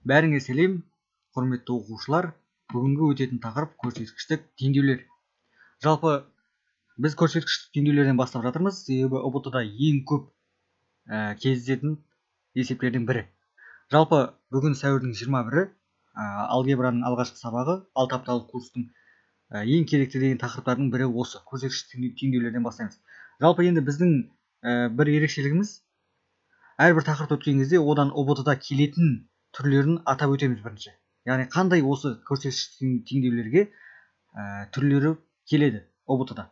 Бәріңе сәлем, құрметті оқушылар. Бүгінгі өтетін тақырып көрсеткіштік теңдеулер. Жалпы біз көрсеткіштік теңдеулерден бастап жатырмыз, себебі ұбт-да ең көп кездесетін есептердің бірі. Жалпы бүгін сәуірдің 21-і, алгебраның алғашқы сабағы, 6 апталық курстың ең керекті деген тақырыптардың бірі осы. Көрсеткіштік теңдеулерден бастаймыз. Жалпы енді біздің бір ерекшелігіміз, әрбір тақырып өткен кезде одан ұбт-да келетін түрлерін атап өтеміз бірінші. Яғни қандай осы көрсеткіштік теңдеулерге түрлері келеді ұбт-да.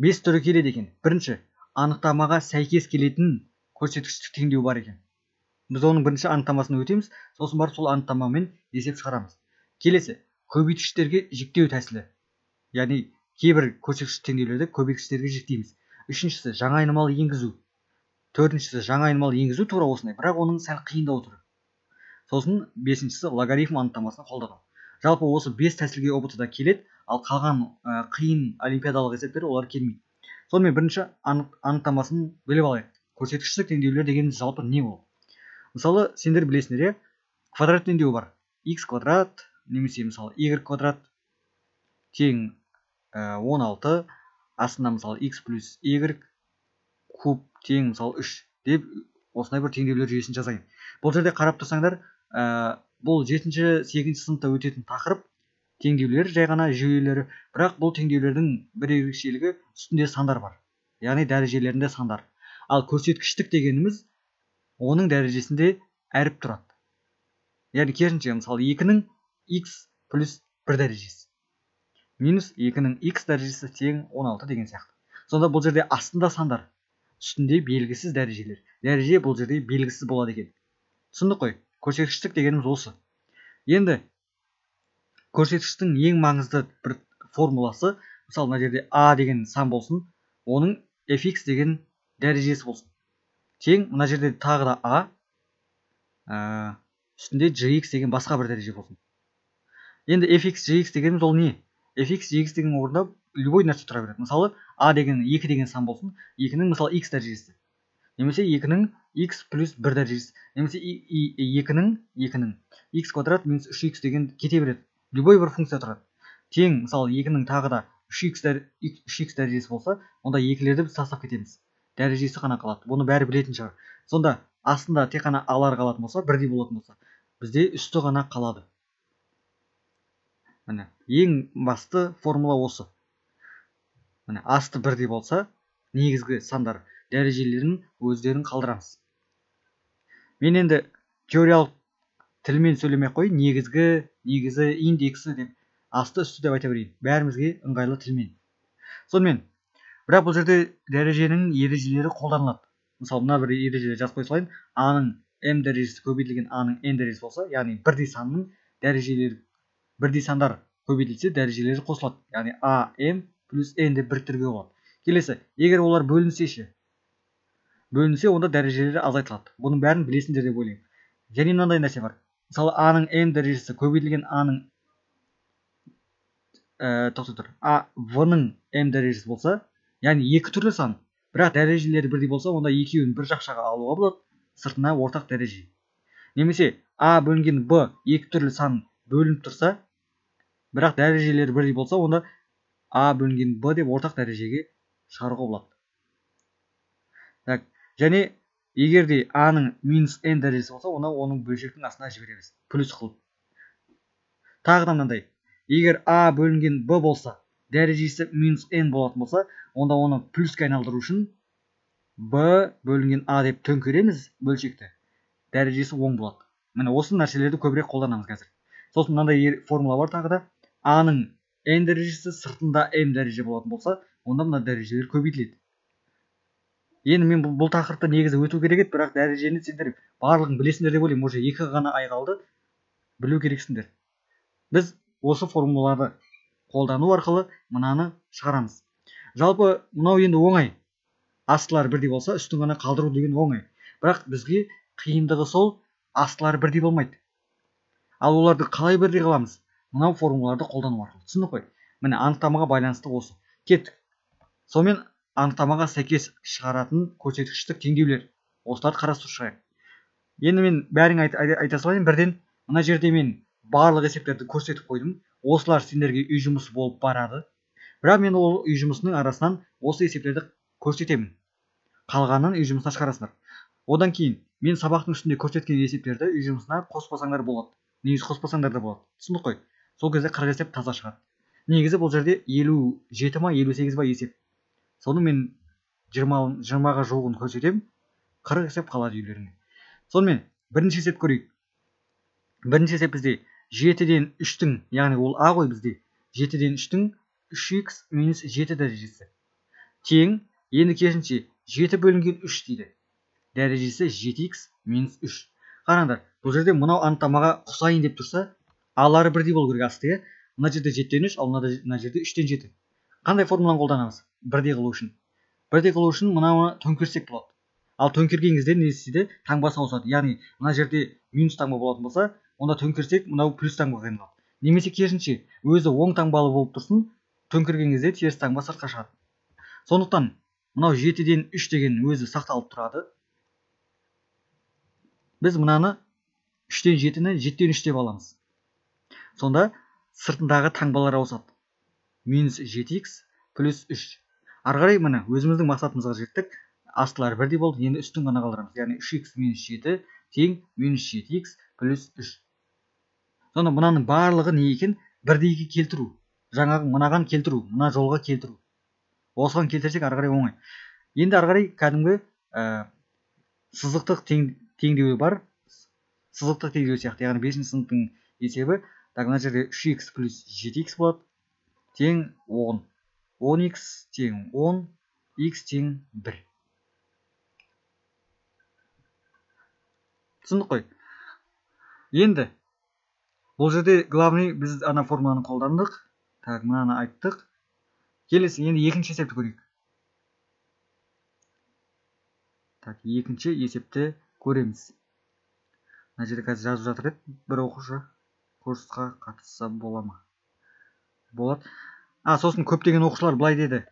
5 түрі келеді екен. Бірінші, анықтамаға сәйкес келетін көрсеткіштік теңдеу бар екен. Біз оның бірінші анықтамасын өтеміз, сосын барып сол анықтамамен есеп шығарамыз. Келесі, көбейткіштерге жіктеу тәсілі. Яғни кейбір көрсеткіштік теңдеулерді көбейткіштерге жіктейміз. Үшіншісі, жаңа айнымалы енгізу. Төртіншісі, жаңа айнымалы енгізу тура осындай, бірақ оның сәл қиындау түрі. Сосын бесіншісі, логарифм анықтамасын қолдану. Жалпы осы 5 тәсілге ұбт-да келеді, ал қалған қиын олимпиадалық есептер олар келмейді. Сонымен бірінші анықтамасын біліп алайық. Көрсеткіштік теңдеулер дегеніміз жалпы не ол? Мысалы, сендер білесіңдер, квадрат теңдеуі бар. X квадрат немесе мысалы y квадрат тең 16, астында мысалы x плюс y куб тең мысалы 3 деп осындай бір теңдеулер жүйесін жазайын. Бұл жерде қарап тұрсаңдар, бұл 7-8 сыныпта өтетін тақырып теңдеулер жай ғана жүйелері, бірақ бұл теңдеулердің бір ерекшелігі үстінде сандар бар. Яғни дәрежелерінде сандар. Ал көрсеткіштік дегеніміз оның дәрежесінде әріп тұрады. Яғни керісінше, мысалы 2-ның x плюс 1 дәрежесі минус 2-ның x дәрежесі тең 16 деген сияқты. Сонда бұл жерде астында сандар, үстінде белгісіз дәрежелер. Дәреже бұл жерде белгісіз болады екен. Түсіндік қой? Көрсеткіштік дегеніміз осы. Енді көрсеткіштің ең маңызды бір формуласы, мысалы мына жерде a деген сан болсын, оның fx деген дәрежесі болсын. Тең мына жерде тағы да a, үстінде gx деген басқа бір дәреже болсын. Енді fx, gx дегеніміз ол не? fx, gx деген орында любой нәрсе тұра береді. Мысалы a деген 2 деген сан болсын, 2-ның мысалы x дәрежесі. Немесе 2-ның x плюс 1 дәрежесі. Немесе 2-ның x квадрат минус 3x деген кете береді. Любой бір функция тұрады. Тең, мысалы 2-ның тағы да 3x дәрежесі болса, онда 2-лерді біз тастап кетеміз. Дәрежесі ғана қалады. Бұны бәрі білетін шығар. Сонда астында тек қана алар қалатын болса, бірдей болатын болса, бізде үсті ғана қалады. Міне, ең басты формула осы. Міне, асты бірдей болса, негізгі сандар дәрежелерін өздерін қалдырамыз. Мен енді теориялық тілмен сөйлемей қой, негізі, индексі деп, асты үсті деп айта берейін. Бәрімізге ыңғайлы тілмен. Сонымен, бірақ бұл жерде дәреженің ережелері қолданылады. Мысалы, мына бір ережелер жазып қой салайын. A-ның m дәрежесі көбейтілген A-ның n дәрежесі болса, яғни бірдей санның дәрежелері, бірдей сандар көбейтілсе, дәрежелері қосылады. Яғни a, m плюс n деп бір түрге болады. Келесі, егер олар бөлінсе, онда дәрежелері азайтылады. Бұның бәрін білесіңдер деп ойлаймын. Және мынандай нәрсе бар. Мысалы, a-ның m дәрежесі көбейтілген a-ның v-ның m дәрежесі болса, яғни екі түрлі сан, бірақ дәрежелері бірдей болса, онда екеуін бір жақшаға алуға болады, сыртына ортақ дәреже. Немесе a бөлінген b екі түрлі сан бөлініп тұрса, бірақ дәрежелері бірдей болса, онда a бөлінген b деп ортақ дәрежеге шығаруға болады. Және егер де a-ның минус n дәрежесі болса, онда оның бөлшектің астына жібереміз, плюс қылып. Тағы да мынандай, егер a бөлінген b болса, дәрежесі минус n болатын болса, онда оны плюске айналдыру үшін b бөлінген a деп төңкереміз бөлшекті. Дәрежесі оң болады. Міне осы нәрселерді көбірек қолданамыз қазір. Сосын мынандай формула бар тағы да, a-ның n дәрежесі сыртында m дәреже болатын болса, онда мына дәрежелер көбейтіледі. Енді мен бұл тақырыпты негізі өту керек еді, бірақ дәрежені сендер барлығын білесіңдер деп ойлаймын. Уже 2 ғана ай қалды, білу керексіңдер. Біз осы формулаларды қолдану арқылы мынаны шығарамыз. Жалпы мынау енді оңай. Астылары бірдей болса, үстін ғана қалдыру деген оңай. Бірақ бізге қиындығы сол, астылары бірдей болмайды. Ал оларды қалай бірдей қыламыз? Мынау формулаларды қолдану арқылы. Түсінді қой? Міне анықтамаға байланысты осы. Кеттік. Сонымен анықтамаға сәйкес шығаратын көрсеткіштік теңдеулер. Осыларды қарастырып шығайық. Енді мен бәрін айта салайын бірден. Мына жерде мен барлық есептерді көрсетіп қойдым. Осылар сендерге үй жұмысы болып барады. Бірақ мен ол үй жұмысының арасынан осы есептерді көрсетемін. Қалғанын үй жұмысына шығарасыңдар. Одан кейін мен сабақтың үстінде көрсеткен есептерді үй жұмысына қоспасаңдар болады. Негізі қоспасаңдар да болады. Түсіндік қой? Сол кезде 40 есеп таза шығады. Негізі бұл жерде 57 ма 58 ба есеп. Соны мен 20-ға жуығын көрсетемін. 40 есеп қалады үйлеріңе. Сонымен бірінші есеп көрейік. Бірінші есеп бізде 7-ден 3-тің, яғни ол а ғой бізде. 7-ден 3-тің 3х минус 7 дәрежесі. Тең, енді керісінше 7 бөлінген 3 дейді. Дәрежесі 7х минус 3. Қараңдар, бұл жерде мынау анықтамаға ұқсайын деп тұрса, алары бірдей болу керек асты, мына жерде 7-ден 3, ал мына жерде 3-ден 7. Қандай формуланы қолданамыз? Бірдей қылу үшін. Бірдей қылу үшін мынаны төңкерсек болады. Ал төңкерген кезде не істейді? Таңбасы ауысады. Яғни мына жерде минус таңба болатын болса, онда төңкерсек, мынау плюс таңбаға айналады. Немесе керісінше, өзі оң таңбалы болып тұрсын, төңкерген кезде теріс таңба сыртқа шығады. Сондықтан мынау 7-ден 3 деген өзі сақталып тұрады. Біз мынаны 3-ден 7-ні 7-ден 3 деп аламыз. Сонда сыртындағы таңбалар ауысады. Минус 7х плюс 3. Арғарай міне өзіміздің мақсатымызға жеттік. Астылары бірдей болды. Енді үстін ғана қалдырамыз. Яғни 3х минус 7 тең минус 7х плюс 3. Сонда мынаның барлығы не екен? Бірдейге келтіру. Жаңағы мынаған келтіру, мына жолға келтіру. Осыған келтірсек арғарай оңай. Енді арғарай кәдімгі сызықтық теңдеуі бар. Сызықтық теңдеу сияқты. Яғни 5-ші сыныптың есебі. Мына жерде 3х плюс 7х болады. Тең 10. 10х тең 10. Х тең 1. Түсіндік қой. Енді бұл жерде главный біз ана формуланы қолдандық. Так, мынаны айттық. Келесі, енді екінші есепті көрейік. Так, екінші есепті көреміз. Мына жерде қазір жазып жатыр еді, бір оқушы курсқа қатысса бола ма? Болады. Сосын көптеген оқушылар былай деді.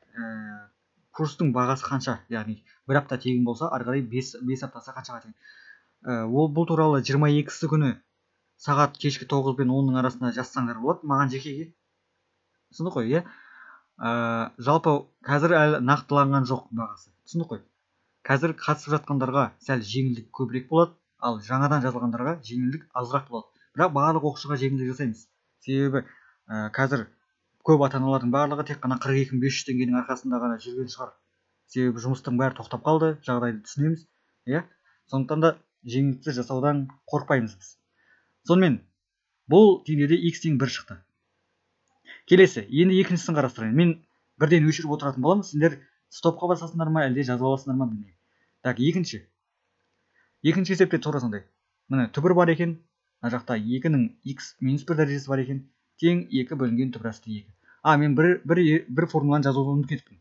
Курстың бағасы қанша? Яғни бір апта тегін болса, ары қарай 5 аптасы қаншаға тегін? Бұл туралы 22-сі күні сағат кешкі 9 пен 10-ның арасында жазсаңдар болады, маған жекеге. Түсіндік қой, иә? Жалпы қазір әлі нақтыланған жоқ бағасы. Түсіндік қой? Қазір қатысып жатқандарға сәл жеңілдік көбірек болады, ал жаңадан жазылғандарға жеңілдік азырақ болады. Бірақ барлық оқушыға жеңілдік жасаймыз. Себебі қазір көп ата-аналардың барлығы тек қана 42.500 теңгенің арқасында ғана жүрген шығар. Себебі жұмыстың бәрі тоқтап қалды, жағдайды түсінеміз, иә? Сондықтан да жеңілдікті жасаудан қорықпаймыз біз. Сонымен бұл теңдеуде х тең 1 шықты. Келесі, енді екіншісін қарастырайын. Мен бірден өшіріп отыратын боламын. Сендер стопқа басасыңдар ма, әлде жазып аласыңдар ма білмеймін. Так, екінші есепте тура сондай. Міне түбір бар екен. Мына жақта 2-ның х минус 1 дәрежесі бар екен. Тең 2 бөлінген түбір асты 2. Мен бір формуланы жазуды ұмытып кетіппін.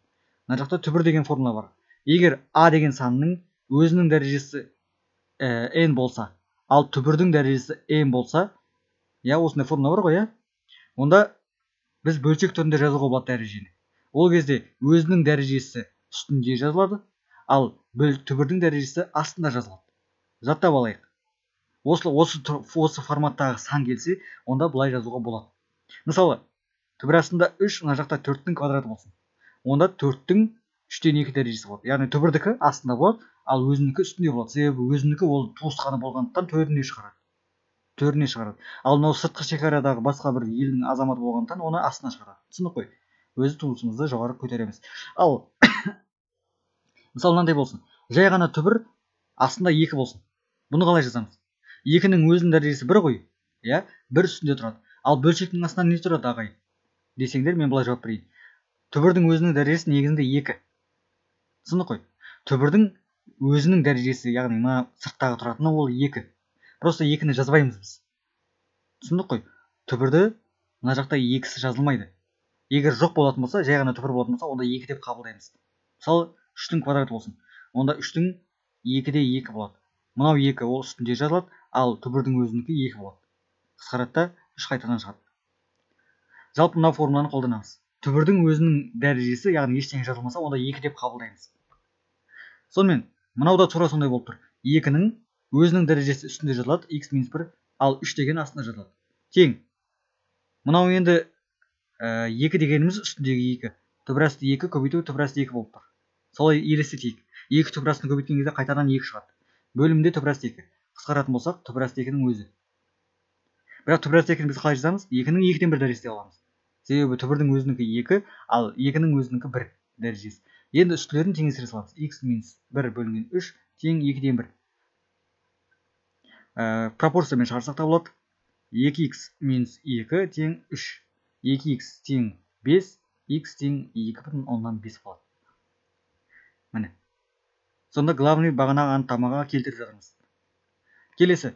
Мына жақта түбір деген формула бар. Егер а деген санның өзінің дәрежесі n болса, ал түбірдің дәрежесі n болса, осындай формула бар ғой, онда біз бөлшек түрінде жазуға болады дәрежені. Ол кезде өзінің дәрежесі үстінде жазылады, ал түбірдің дәрежесі астында жазылады. Жаттап алайық. Осы форматтағы сан келсе, онда бұлай жазуға болады. Мысалы, түбір астында 3, мына жақта 4-тің квадраты болсын. Онда 4-тің 3-тен 2 дәрежесі болады. Яғни түбірдікі астында болады, ал өзінікі үстінде болады. Себебі өзінікі ол туысқаны болғандықтан төріне шығарады. Ал мынау сыртқы шекарадағы басқа бір елдің азаматы болғандықтан оны астына шығарады. Түсіндік қой? Өзі туысымызды жоғары көтереміз. Ал мысалы мынандай болсын. Жай ғана түбір астында 2 болсын. Бұны қалай жазамыз? 2-ның өзінің дәрежесі 1 ғой, иә? 1 үстінде тұрады. Ал бөлшектің астынан не тұрады, ағай? Десеңдер, мен былай жауап берейін. Түбірдің өзінің дәрежесі негізінде 2. Түсіндік қой? Түбірдің өзінің дәрежесі, яғни мына сырттағы тұратыны ол 2. Просто 2-ні жазбаймыз біз. Түсіндік қой? Түбірді мына жақта 2-сі жазылмайды. Егер жоқ болатын болса, жай ғана түбір болатын болса, онда 2 деп қабылдаймыз. Мысалы, 3-тің квадраты болсын. Онда 3-тің 2-де 2 болады. Мынау 2 ол үстінде жазылады, ал түбірдің өзінікі 2 болады. Қысқаратта 3 қайтадан шығады. Жалпы мынау формуланы қолданамыз. Түбірдің өзінің дәрежесі, яғни ештеңе жазылмаса, онда 2 деп қабылдаймыз. Сонымен, мынау да тура сондай болып тұр. 2-ның өзінің дәрежесі үстінде жазылады, x минус 1, ал 3 деген астында жазылады. Тең. Мынау енді 2 дегеніміз үстіндегі 2. Түбірасты 2 көбейту түбірасты 2 болып тұр. Солай елестетейік. 2 түбірасын көбейткен кезде қайтадан 2 шығады. Бөлімде түбірасты 2. Қысқаратын болсақ, түбірасты 2-нің өзі. Бірақ түбірасты 2-ні біз қалай жазамыз? 2-нің 2-ден 1 дәрежесі деп аламыз. Себебі түбірдің өзінікі 2, ал 2-нің өзінікі 1 дәрежесі. Енді үстілерін теңестіре саламыз. X минус 1 бөлінген 3 тең 2-ден 1. Пропорциямен шығарсақ табылады. 2x минус 2 тең 3. 2x тең 5, x тең 2,5 болады. Міне. Сонда главный бағанағы анықтамаға келтіріп жатырмыз. Келесі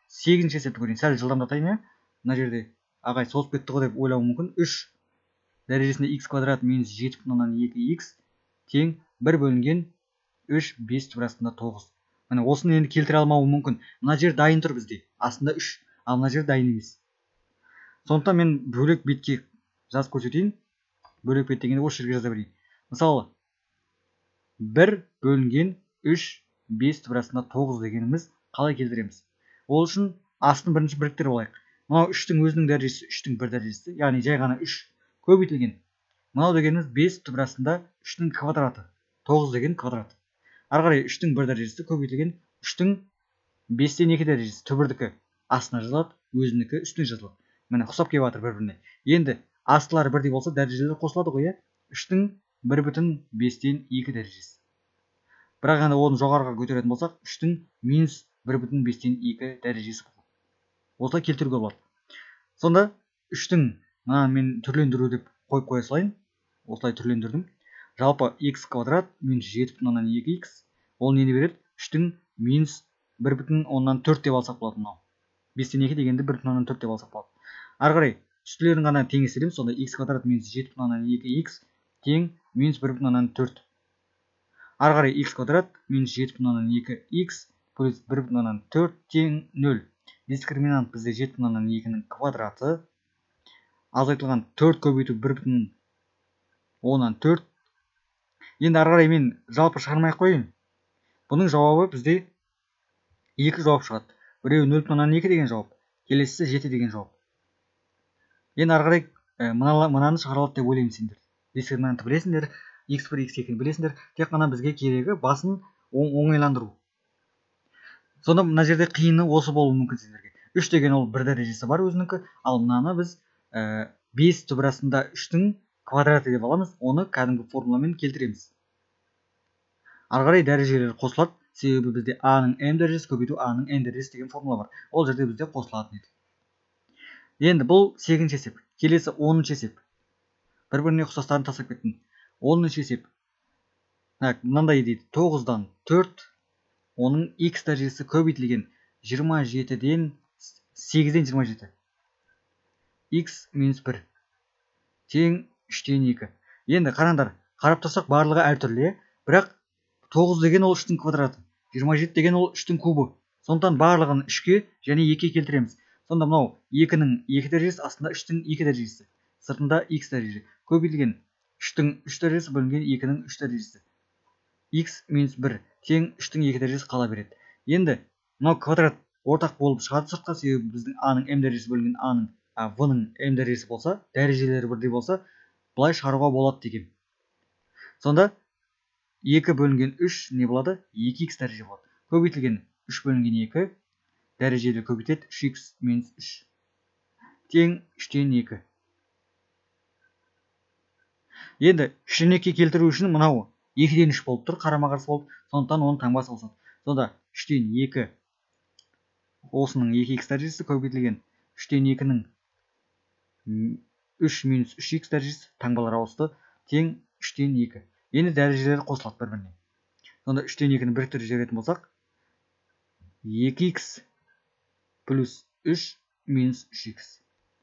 8-ші есепті көрейін. Сәл жылдамдатайын, иә? Мына жерде ағай созып кетті ғой деп ойлауы мүмкін. 3 дәрежесінде x квадрат минус 7,2x тең 1 бөлінген 3 5 түбірастында 9. Міне осыны енді келтіре алмауы мүмкін. Мына жер дайын тұр бізде. Астында 3, ал мына жер дайын емес. Сондықтан мен бөлек бетке жазып көрсетейін. Бөлек бет дегенде осы жерге жаза берейін. Мысалы 1 бөлінген 3 5 түбірастында 9 дегеніміз қалай келтіреміз? Ол үшін астын бірінші біріктіріп алайық. Мынау 3-тің өзінің дәрежесі 3-тің 1 дәрежесі, яғни жай ғана 3 көбейтілген. Мынау дегеніміз 5 түбірастында 3-тің квадраты, 9 деген квадрат. Ары қарай 3-тің 1 дәрежесі көбейтілген 3-тің 5-тен 2 дәрежесі. Түбірдікі астына жазылады, өзінікі үстіне жазылады. Міне ұқсап келіп жатыр бір-біріне. Енді астылары бірдей болса дәрежелер қосылады ғой, иә? 3-тің 1,5-тен 2 дәрежесі. Бірақ енді оны жоғарыға көтеретін болсақ, 3-тің минус 1,5-тен 2 дәрежесі болады. Осылай келтіруге болады. Сонда 3-тің мен түрлендіру деп қойып қоя салайын. Осылай түрлендірдім. Жалпы x квадрат минус 7,2x ол нені береді? 3-тің минус 1,4 деп алсақ болады мынау. 5-тен 2 дегенде 1,4 деп алсақ болады. Ары қарай үстілерін ғана теңестіреміз. Сонда x квадрат минус 7,2x тең минус 1,4. Ары қарай x квадрат минус 7,2x плюс 1,4 тең 0. Дискриминант бізде 7,2-нің квадраты. Азайтылған 4 көбейту 1,4. Енді ары қарай мен жалпы шығармай қойын. Бұның жауабы бізде 2 жауап шығады. Біреуі 0,2 деген жауап, келесісі 7 деген жауап. Енді ары қарай мынаны шығаралады деп ойлаймын сендер. Дискриминантты білесіңдер, x1, x2-ні білесіңдер. Тек қана бізге керегі басын оңайландыру. Сонда мына жерде қиыны осы болуы мүмкін сендерге. 3 деген ол 1 дәрежесі бар өзінікі, ал мынаны біз 5 түбірасында 3-тің квадраты деп аламыз, оны кәдімгі формуламен келтіреміз. Ары қарай дәрежелер қосылады, себебі бізде a-ның m дәрежесі көбейту a-ның n дәрежесі деген формула бар. Ол жерде бізде қосылатын еді. Енді бұл 8-ші есеп. Келесі 10-ші есеп. Бір-біріне ұқсастарын тастап кеттім. 10-ші есеп. Мынандай дейді. 9-дан 4, оның x дәрежесі көбейтілген 27-ден 8-ден 27. x минус 1 тең 3-тен 2. Енді қараңдар, қарап тұрсақ барлығы әртүрлі, бірақ 9 деген ол 3-тің квадраты, 27 деген ол 3-тің кубы. Сондықтан барлығын 3-ке және 2-ке келтіреміз. Сонда мынау 2-нің 2 дәрежесі астында 3-тің 2 дәрежесі. Сыртында x дәрежесі. Көбейтілген 3-тің 3 дәрежесі бөлінген 2-нің 3 дәрежесі. x минус 1 тең 3-тің 2 дәрежесі қала береді. Енді мынау квадрат ортақ болып шығады сыртқа, себебі біздің a-ның m дәрежесі бөлінген v-ның m дәрежесі болса, дәрежелері бірдей болса, бұлай шығаруға болады деген. Сонда 2 бөлінген 3 не болады? 2x дәреже болады. Көбейтілген 3 бөлінген 2 дәрежелі көбейтеді 3x минус 3 тең 3-тен 2. Енді 3-тен 2 келтіру үшін мынау 2-ден 3 болып тұр, қарама-қарсы болып, сондықтан оның таңбасы қосылады. Сонда 3-тен 2 осының 2x дәрежесі көбейтілген 3-тен 2-нің 3 минус 3x дәрежесі таңбалар ауысты тең 3-тен 2. Енді дәрежелері қосылады бір-біріне. Сонда 3-тен 2-ні біріктіріп жіберетін болсақ, 2x плюс 3 минус 3x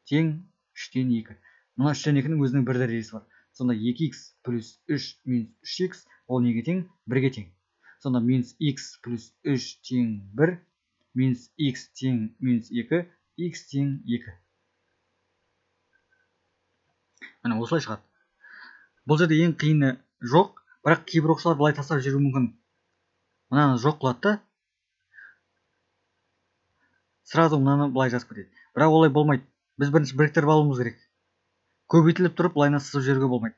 тең 3-тен 2. Мына 3-тен 2-нің өзінің 1 дәрежесі бар. Сонда 2x плюс 3 минус 3x ол неге тең? 1-ге тең. Сонда минус x плюс 3 тең 1, минус x тең минус 2, x тең 2. Міне осылай шығады. Бұл жерде ең қиыны жоқ, бірақ кейбір оқушылар былай тастап жүру мүмкін. Мынаны жоқ қылады да. сразу мынаны былай жазып кетеді. Бірақ олай болмайды. Біз бірінші біріктіріп алуымыз керек. Көбейтіліп тұрып былайына сызып жіберуге болмайды.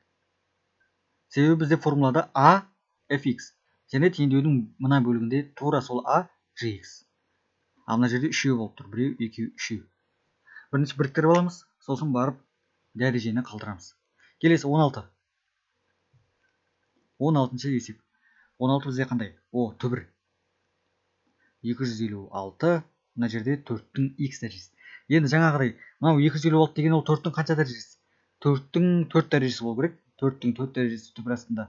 Себебі бізде формулада a fx және теңдеудің мына бөлігінде тура сол a gx. Ал мына жерде үшеу болып тұр. Біреу, екеу, үшеу. Бірінші біріктіріп аламыз, сосын барып дәрежені қалдырамыз. Келесі 16. 16-шы есеп. 16 бізде қандай? О, түбір. 256, мына жерде 4-тің x дәрежесі. Енді жаңағыдай, мынау 256 деген ол 4-тің қанша дәрежесі? 4-тің 4 дәрежесі болу керек. 4-тің 4 дәрежесі түбір астында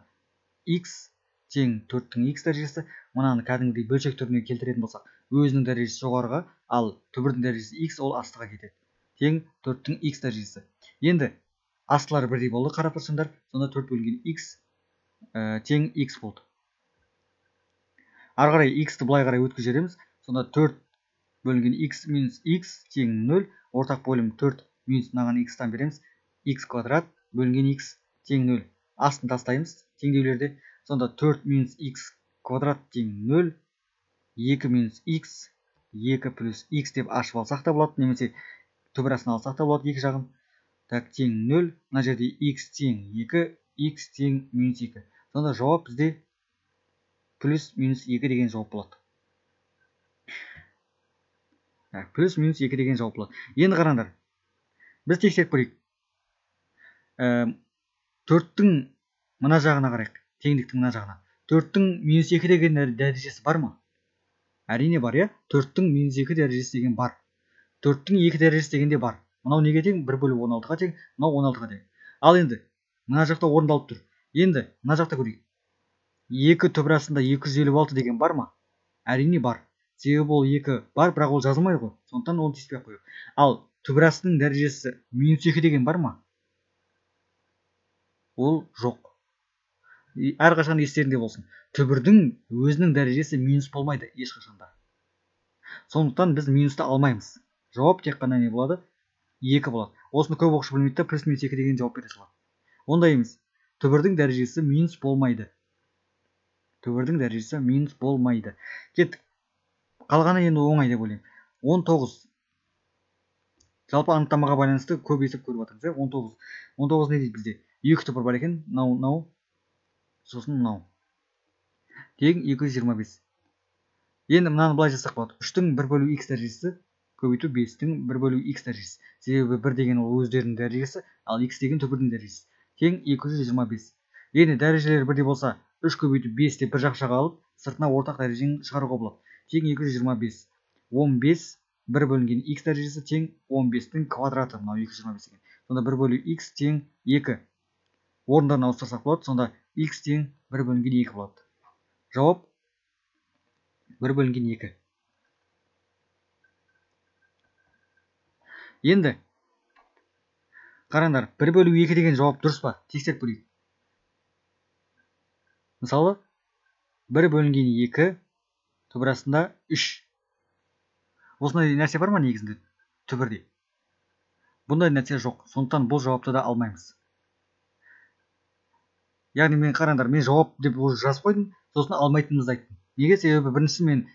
x тең 4-тің x дәрежесі. Мынаны кәдімгідей бөлшек түріне келтіретін болсақ, өзінің дәрежесі жоғарыға, ал түбірдің дәрежесі x ол астыға кетеді. Тең 4-тің x дәрежесі. Енді астылары бірдей болды, қарап тұрсыңдар. Сонда 4 бөлінген x тең x болды. Ары қарай x-ті былай қарай өткізіп жібереміз. Сонда 4 бөлінген x минус x тең 0. Ортақ бөлім 4 минус мынаған x-тан береміз. X квадрат бөлінген x тең 0. Астын тастаймыз теңдеулерде. Сонда 4 минус x квадрат тең 0. 2 минус x, 2 плюс x деп ашып алсақ та болады. Немесе түбір астына алсақ та болады екі жағын. Так, тең 0. Мына жерде x тең 2, x тең минус 2. Сонда жауап бізде плюс минус 2 деген жауап болады. Плюс минус 2 деген жауап болады. Енді қараңдар. Біз тексеріп көрейік. 4-тің мына жағына қарайық. Теңдіктің мына жағына. 4-тің минус 2 деген дәрежесі бар ма? Әрине бар, я? 4-тің минус 2 дәрежесі деген бар. 4-тің 2 дәрежесі деген де бар. Мынау неге тең? 1/16-ға тең, мынау 16-ға тең. Ал енді мына жақта орындалып тұр. Енді мына жақта көрейік. 2 түбір астында 256 деген бар ма? Әрине бар. Себебі ол 2 бар, бірақ ол жазылмайды ғой. Сондықтан оны тиіспей қойып. Ал түбір астының дәрежесі минус 2 деген бар ма? Ол жоқ. Әрқашан естерінде болсын. Түбірдің өзінің дәрежесі минус болмайды ешқашанда. Сондықтан біз минусты алмаймыз. Жауап тек қана не болады? 2 болады. Осыны көп оқушы білмейді, плюс минус 2 деген жауап бере салады. Ондай емес. Түбірдің дәрежесі минус болмайды. Түбірдің дәрежесі минус болмайды. Кеттік. Қалғаны енді оңай деп ойлаймын. 19. Жалпы анықтамаға байланысты көп есеп көріп жатырмыз. 19. 19 не дейді бізде? 2 түбір бар екен. Мынау. Сосын мынау. Тең 225. Енді мынаны былай жасақ болады. 3-тің 1/x дәрежесі көбейту 5-тің 1/x дәрежесі. Себебі 1 деген ол өздерінің дәрежесі, ал x деген түбірдің дәрежесі. Тең 225. Енді дәрежелер бірдей болса, 3 көбейту 5 деп бір жақшаға алып, сыртына ортақ дәрежені шығаруға болады. Тең 225. 15 1/x дәрежесі тең 15-тің квадраты. Мынау 225 екен. Сонда 1/x тең 2. Орындарын ауыстырсақ болады. Сонда x тең 1/2 болады. Жауап 1/2. Енді қараңдар, 1/2 деген жауап дұрыс па? Тексеріп көрейік. Мысалы 1/2 түбір астында 3. Осындай нәрсе бар ма негізінде түбірде? Бұндай нәрсе жоқ. Сондықтан бұл жауапты да алмаймыз. Яғни мен қараңдар, мен жауап деп жазып қойдым, сосын алмайтынымызды айттым. Неге? Себебі біріншісі мен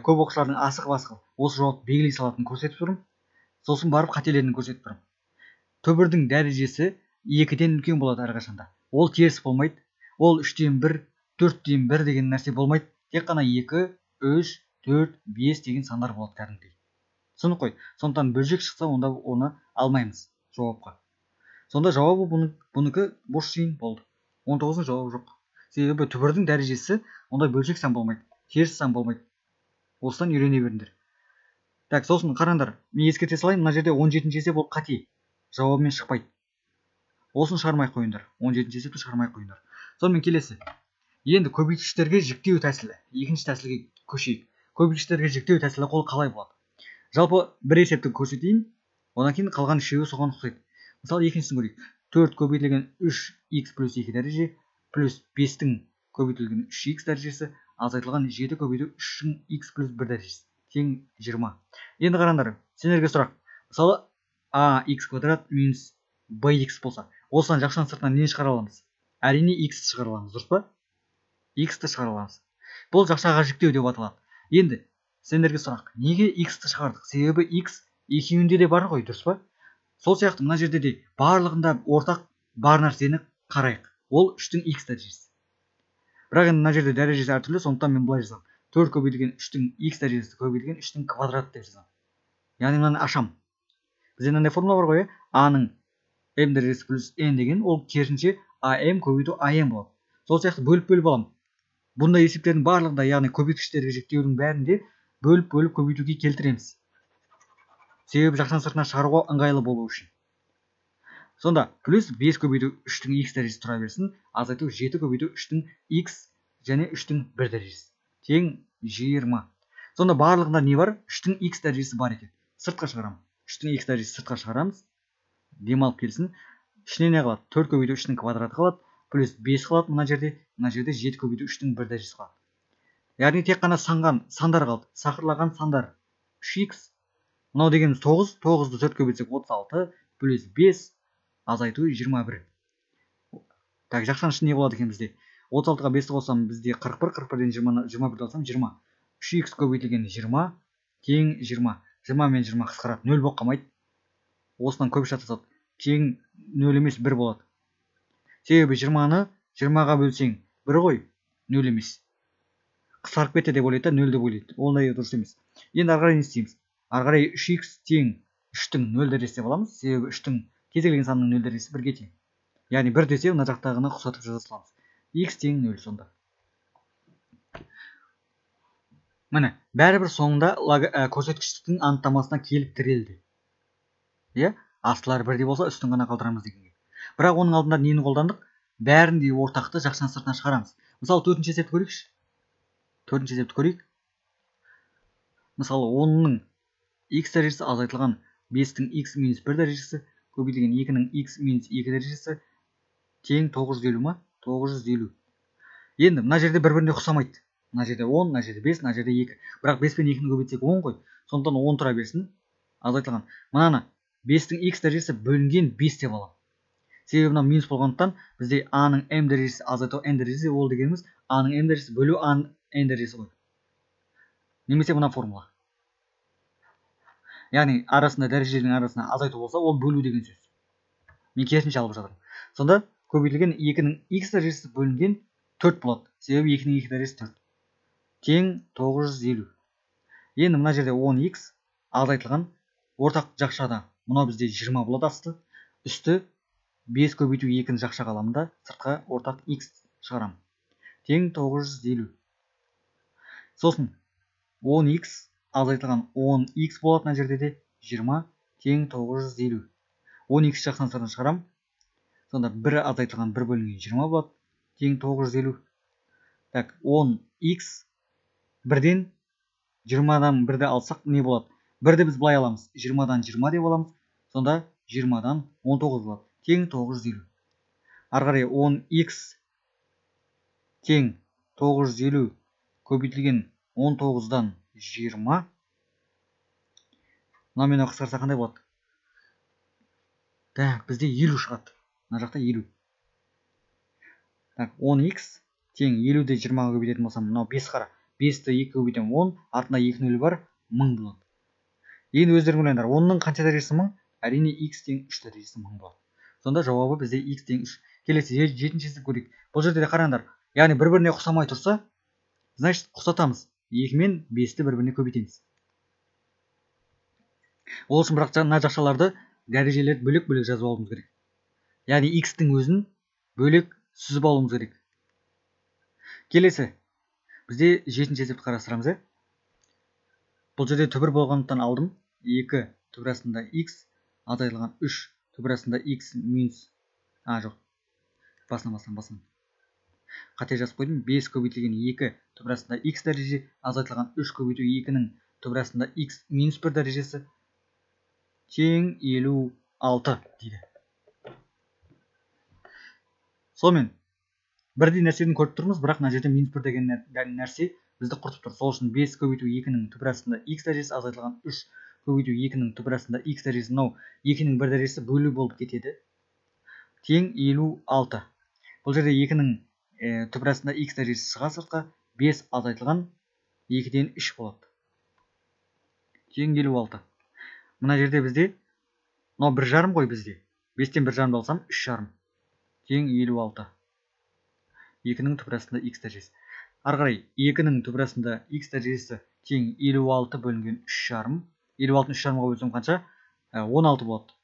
көп оқушылардың асығып осы жауапты белгілей салатынын көрсетіп тұрмын. Сосын барып қателерін көрсетіп тұрмын. Түбірдің дәрежесі 2-ден үлкен болады әрқашанда. Ол теріс болмайды. Ол 3-тен 1, 4-тен 1 деген нәрсе болмайды. Тек қана 2, 3, 4, 5 деген сандар болады кәдімгідей. Түсініп қой. Сондықтан бөлшек шықса, онда оны алмаймыз жауапқа. Сонда жауабы бұныкі бос жиын болды. 19-ның жауабы жоқ. Себебі түбірдің дәрежесі онда бөлшек сан болмайды. Теріс сан болмайды. Осыдан үйрене беріңдер. Так, сосын қараңдар. Мен ескерте салайын, мына жерде 17-ші есеп ол қате. Жауабымен шықпайды. Осын шығармай қойыңдар. 17-ші есепті шығармай қойыңдар. Сонымен келесі. Енді көбейткіштерге жіктеу тәсілі. Екінші тәсілге көшейік. Көбейткіштерге жіктеу тәсілі қол қалай болады? Жалпы бір есепті көрсетейін, одан кейін қалған үшеуі соған ұқсайды. Мысалы екіншісін көрейік. 4 көбейтілген 3x плюс 2 дәреже плюс 5-тің көбейтілген 3x дәрежесі азайтылған 7 көбейту 3x плюс 1 дәрежесі тең 20. Енді қараңдар, сендерге сұрақ. Мысалы ax квадрат минус bx болса, осыдан жақшаның сыртынан не шығара аламыз? Әрине x-ті шығара аламыз, дұрыс па? X-ті шығара аламыз. Бұл жақшаға жіктеу деп аталады. Енді сендерге сұрақ. Неге x-ті шығардық? Себебі x екеуінде де бар ғой, дұрыс па? Сол сияқты мына жерде де барлығында ортақ бар нәрсені қарайық. Ол 3-тің x дәрежесі. Бірақ енді мына жерде дәрежесі әртүрлі, сондықтан мен былай жазамын. 4 көбейтілген 3-тің x дәрежесі көбейтілген 3-тің квадраты деп жазамын. Яғни мынаны ашам. Бізде мынандай формула бар ғой, a-ның m дәрежесі плюс n деген, ол керісінше am көбейту am болады. Сол сияқты бөліп аламын. Бұндай есептердің барлығында, яғни көбейткіштерге жіктеудің бәрінде бөліп көбейтуге келтіреміз. Себебі жақтан сыртына шығаруға ыңғайлы болу үшін. Сонда плюс 5 көбейту 3-тің x дәрежесі тұра берсін, азайту 7 көбейту 3-тің x және 3-тің 1 дәрежесі. Тең 20. Сонда барлығында не бар? 3-тің x дәрежесі бар екен. Сыртқа шығарамыз. 3-тің x дәрежесі сыртқа шығарамыз. Демалып келсін. Ішіне не қалады? 4 көбейту 3-тің квадраты қалады. Плюс 5 қалады мына жерде 7 көбейту 3-тің 1 дәрежесі қалады. Яғни тек қана сандар қалды. Сақырлаған сандар 3x. Мынау дегеніміз 9. 9-ды 4 көбейтсек 36 плюс 5 азайту 21. Так, жақтан ішінде не болады екен бізде? 36-ға 5-ті қоссам бізде 41, 41-ден 21-ді алсам 20. 3x көбейтілген 20 тең 20. 20 мен 20 қысқарады, 0 болып қалмайды. Осынан көп шатасады. Тең 0 емес 1 болады. Себебі 20-ны 20-ға бөлсең 1 ғой, 0 емес. Қысқарып кетті деп ойлайды, 0 деп ойлайды. Ондай дұрыс емес. Енді ары қарай не істейміз? Ары қарай 3x тең 3-тің 0 дәрежесі деп аламыз. Себебі 3-тің кез келген санның 0 дәрежесі 1-ге тең. Яғни 1 десе, мына жақтағыны қосатып жаза саламыз. X тең 0 сонда. Міне, бәрібір соңында көрсеткіштіктің анықтамасына келіп тірелді. Астылары бірдей болса, үстін ғана қалдырамыз дегенге. Бірақ оның алдында нені қолдандық? Бәрінде ортақты жақтан сыртына шығарамыз. Мысалы, 4-ші есепті көрейікші. 4-ші есепті көрейік. Мысалы, 10-ның x дәрежесі азайтылған 5-тің x минус 1 дәрежесі көбейтілген 2-ның x минус 2 дәрежесі тең 950 ма? 950. Енді мына жерде бір-біріне ұқсамайды. Мына жерде 10, мына жерде 5, мына жерде 2. Бірақ 5 пен 2-ні көбейтсек 10 ғой. Сондықтан 10 тұра берсін. Азайтылған. Мынаны 5-тің x дәрежесі бөлінген 5 деп аламын. Себебі мына минус болғандықтан бізде a-ның m дәрежесі азайту n дәрежесі, ол дегеніміз a-ның m дәрежесі бөлу a-ның n дәрежесі ғой. Немесе мына формула. Яғни арасында дәрежелердің арасында азайту болса, ол бөлу деген сөз. Мен керісінше алып жатырмын. Сонда көбейтілген 2-ның x дәрежесі бөлінген 4 болады. Себебі 2-ның 2 дәрежесі 4. Тең 950. Енді мына жерде 10x азайтылған ортақ жақшада. Мынау бізде 20 болады асты. Үсті 5 көбейту 2-ні жақшаға аламын да, сыртқа ортақ x шығарам. Тең 950. Сосын 10x азайтылған 10x болады мына жерде де 20 тең 950. 10x жақтан сыртына шығарам. Сонда 1 азайтылған 1 бөлінген 20 болады. Тең 950. Так, 10x 1-ден 20-дан 1-ді алсақ не болады? 1-ді біз былай аламыз. 20-дан 20 деп аламыз. Сонда 20-дан 19 болады. Тең 950. Ары қарай 10x тең 950 көбейтілген 19-дан 20. Мынамен қысқарса қандай болады? Так, бізде 50 шығады. Мына жақта 50. Так, 10x тең 50-де 20-ға көбейтетін болсам, мынау 5 қара. 5-ті 2 көбейтем 10, артында 2 нөлі бар, 1000 болады. Енді өздерің ойлаңдар, 10-ның қанша дәрежесі 1000? Әрине x тең 3 дәрежесі 1000 болады. Сонда жауабы бізде x тең 3. Келесі 7-ші есеп көрейік. Бұл жерде де қараңдар. Яғни бір-біріне ұқсамай тұрса, значит ұқсатамыз. 2 мен 5-ті бір-біріне көбейтеміз. Ол үшін бірақ мына жақшаларды дәрежелерді бөлек-бөлек жазып алуымыз керек. Яғни x-тің өзін бөлек сүзіп алуымыз керек. Келесі бізде 7-ші есепті қарастырамыз. Бұл жерде түбір болғандықтан алдым. 2 түбірасында x азайтылған 3 түбірасында x минус жоқ. Басынан. Қате жазып қойдым. 5 көбейтілген 2 түбірасында x дәреже азайтылған 3 көбейту 2-нің түбірасында x минус 1 дәрежесі тең 56 дейді. Сонымен бірдей нәрсені көріп тұрмыз, бірақ мына жерде минус 1 деген нәрсе бізді құртып тұр. Сол үшін 5 көбейту 2-нің түбірасында x дәрежесі азайтылған 3 көбейту 2-нің түбірасында x дәрежесі, мынау 2-нің 1 дәрежесі бөлу болып кетеді. Тең 56. Бұл жерде 2-нің түбірасында x дәрежесі шыға сыртқа, 5 азайтылған 2-ден 3 болады. тең 56. Мына жерде бізде мынау 1,5 ғой бізде. 5-тен 1,5 алсам 3,5 тең 56. 2-нің түбірасында x дәрежесі. Ары қарай 2-нің түбірасында x дәрежесі тең 56 бөлінген 3,5. 56-ны 3,5-ға бөлсем қанша? 16 болады.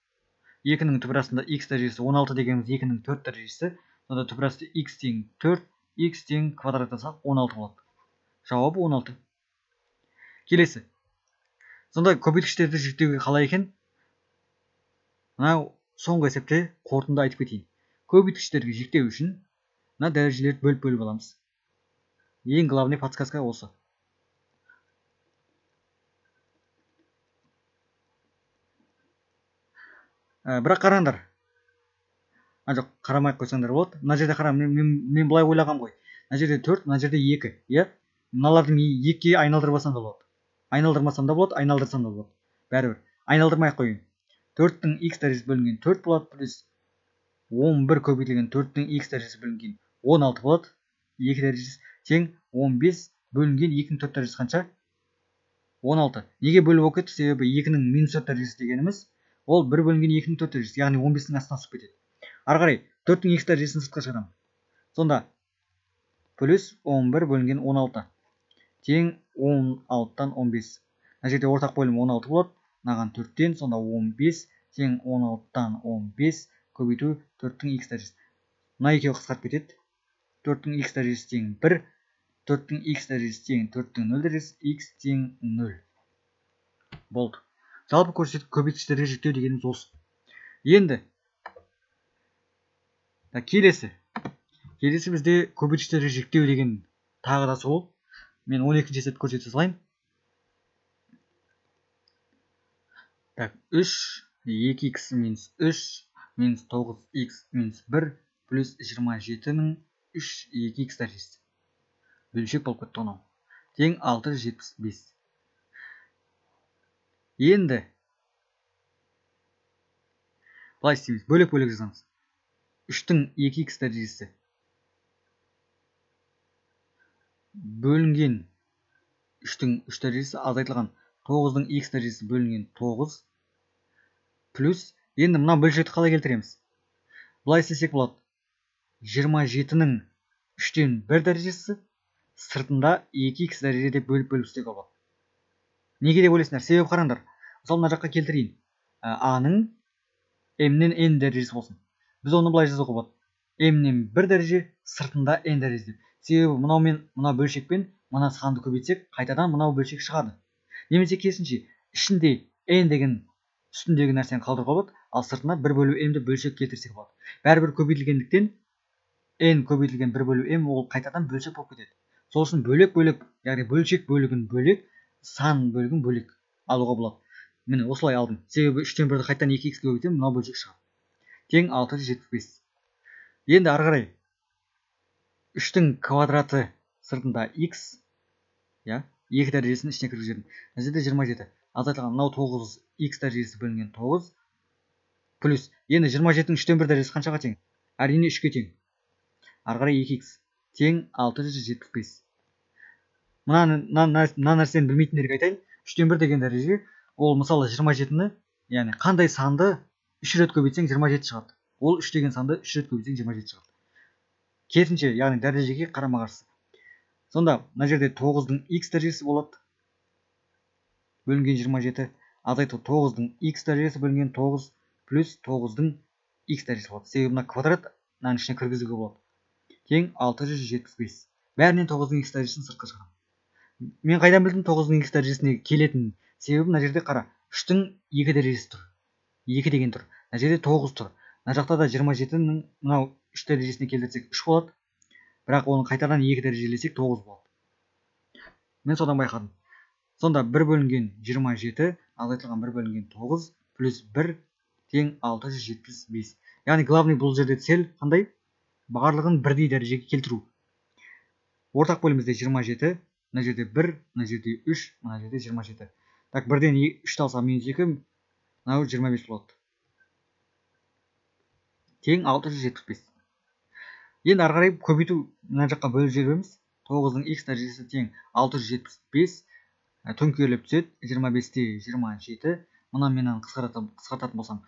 2-нің түбірасында x дәрежесі 16 дегеніміз 2-нің 4 дәрежесі. Сонда түбірасында x тең 4, x тең квадрат жасақ 16 болады. Жауабы 16. Келесі. Сонда көбейткіштерді жіктеуге қалай екен? Мынау соңғы есепте қорытынды айтып кетейін. Көбейткіштерді жіктеу үшін мына дәрежелерді бөліп аламыз. Ең главный подсказка осы. Бірақ қараңдар. Жоқ, қарамай қойсаңдар болады. Мына жерде қара, мен былай ойлағам ғой. Мына жерде 4, мына жерде 2, иә? Мыналардың 2-ге айналдырмасам да болады. Айналдырмасам да болады, айналдырсам да болады. Бәрібір. Айналдырмай қойын. 4-тің x дәрежесі бөлінген 4 болады, плюс 11 көбейтілген 4-тің x дәрежесі бөлінген 16 болады. 2 дәрежесі тең 15 бөлінген 2-нің 4 дәрежесі қанша? 16. Неге бөліп болып кетті? Себебі 2-нің минус 4 дәрежесі дегеніміз ол 1 бөлінген 2-нің 4 дәрежесі, яғни 15-нің астына түсіп кетеді. Ары қарай 4-тің x дәрежесін сыртқа шығарамын. Сонда плюс 11 бөлінген 16 тең 16-тан 15. Мына жерде ортақ бөлім 16 болады. Мынаған 4-тен, сонда 15 тең 16-тан 15 көбейту 4-тің x дәрежесі. Мына екеуі қысқарып кетеді. 4-тің x дәрежесі тең 1, 4-тің x дәрежесі тең 4-тің 0 дәрежесі, x тең 0. Болды. Жалпы көбейткіштерге жіктеу дегеніміз осы. Енді келесі бізде көбейткіштерге жіктеу деген тағы да сол. Мен 12-ші есепті көрсете салайын. 3 2x минус 3 минус 9x минус 1 плюс 27-нің 3 2x дәрежесі. Бөлшек болып кетті онау. Тең 675. Енді былай істейміз. Бөлек жазамыз. 3-тің 2x дәрежесі бөлінген 3-тің 3 дәрежесі азайтылған 9-дың x дәрежесі бөлінген 9 плюс, енді мына бөлшекті қалай келтіреміз? Былай істесек болады. 27-нің 3-тен 1 дәрежесі сыртында 2x дәрежеде бөліп істеуге болады. Неге деп ойлайсыңдар? Себеп қараңдар. Мысалы мына жаққа келтірейін. А-ның m-нен n дәрежесі болсын. Біз оны былай жазуға болады. m-нен 1 дәреже сыртында n дәреже. Себебі мына бөлшекпен мына санды көбейтсек, қайтадан мынау бөлшек шығады. Немесе керісінше, ішінде n деген үстіндегі нәрсені қалдыруға болады, ал сыртына 1 бөлу m-ді бөлшек келтірсек болады. Бәрібір көбейтілгендіктен n көбейтілген 1 бөлу m ол қайтадан бөлшек болып кетеді. Сол үшін бөлек, яғни бөлшек бөлігін бөлек, сан бөлігін бөлек алуға болады. Міне осылай алдым. Себебі 3-тен 1-ді қайтадан 2x көбейтсем, мынау бөлшек шығады. Тең 675. Енді ары қарай 3-тің квадраты сыртында x, я, 2 дәрежесін ішіне кіргіземін. Мына жерде 27. Азайтылған мынау 9x дәрежесі бөлінген 9 плюс, енді 27-нің 3-тен 1 дәрежесі қаншаға тең? Әрине 3-ке тең. Ары қарай 2x тең 675. Мына нәрсені білмейтіндерге айтайын. 3-тен 1 деген дәреже ол мысалы 27-ні, яғни қандай санды 3 рет көбейтсең 27 шығады. Ол 3 деген санды 3 рет көбейтсең 27 шығады. Керісінше, яғни дәрежеге қарама-қарсы. Сонда мына жерде 9-дың x дәрежесі болады. Бөлінген 27. Азайту 9-дың x дәрежесі бөлінген 9 плюс 9-дың x дәрежесі болады. Себебі мына квадрат мынаның ішіне кіргізуге болады. Тең 675. Бәрінен 9-дың x дәрежесін сыртқа шығарамын. Мен қайдан білдім 9-дың x дәрежесіне келетінін? Себебі мына жерде қара. 3-тің 2 дәрежесі тұр. 2 деген тұр. Мына жерде 9 тұр. Мына жақта да 27-нің мынау 3 дәрежесіне келтірсек 3 болады. Бірақ оны қайтадан 2 дәрежелесек 9 болады. Мен содан байқадым. Сонда 1 бөлінген 27, азайтылған 1 бөлінген 9 плюс 1 тең 675. Яғни главный бұл жерде цель қандай? Барлығын бірдей дәрежеге келтіру. Ортақ бөлімізде 27, мына жерде 1, мына жерде 3, мына жерде 27. Так, 1-ден 3 алса минус 2, мынау 25 болады. Тең 675. Енді ары қарай көбейту мына жаққа бөліп жібереміз. 9-дың x дәрежесі тең 675 төңкеріліп түседі. 25-те 27. Мұнан мен қысқартатын болсам.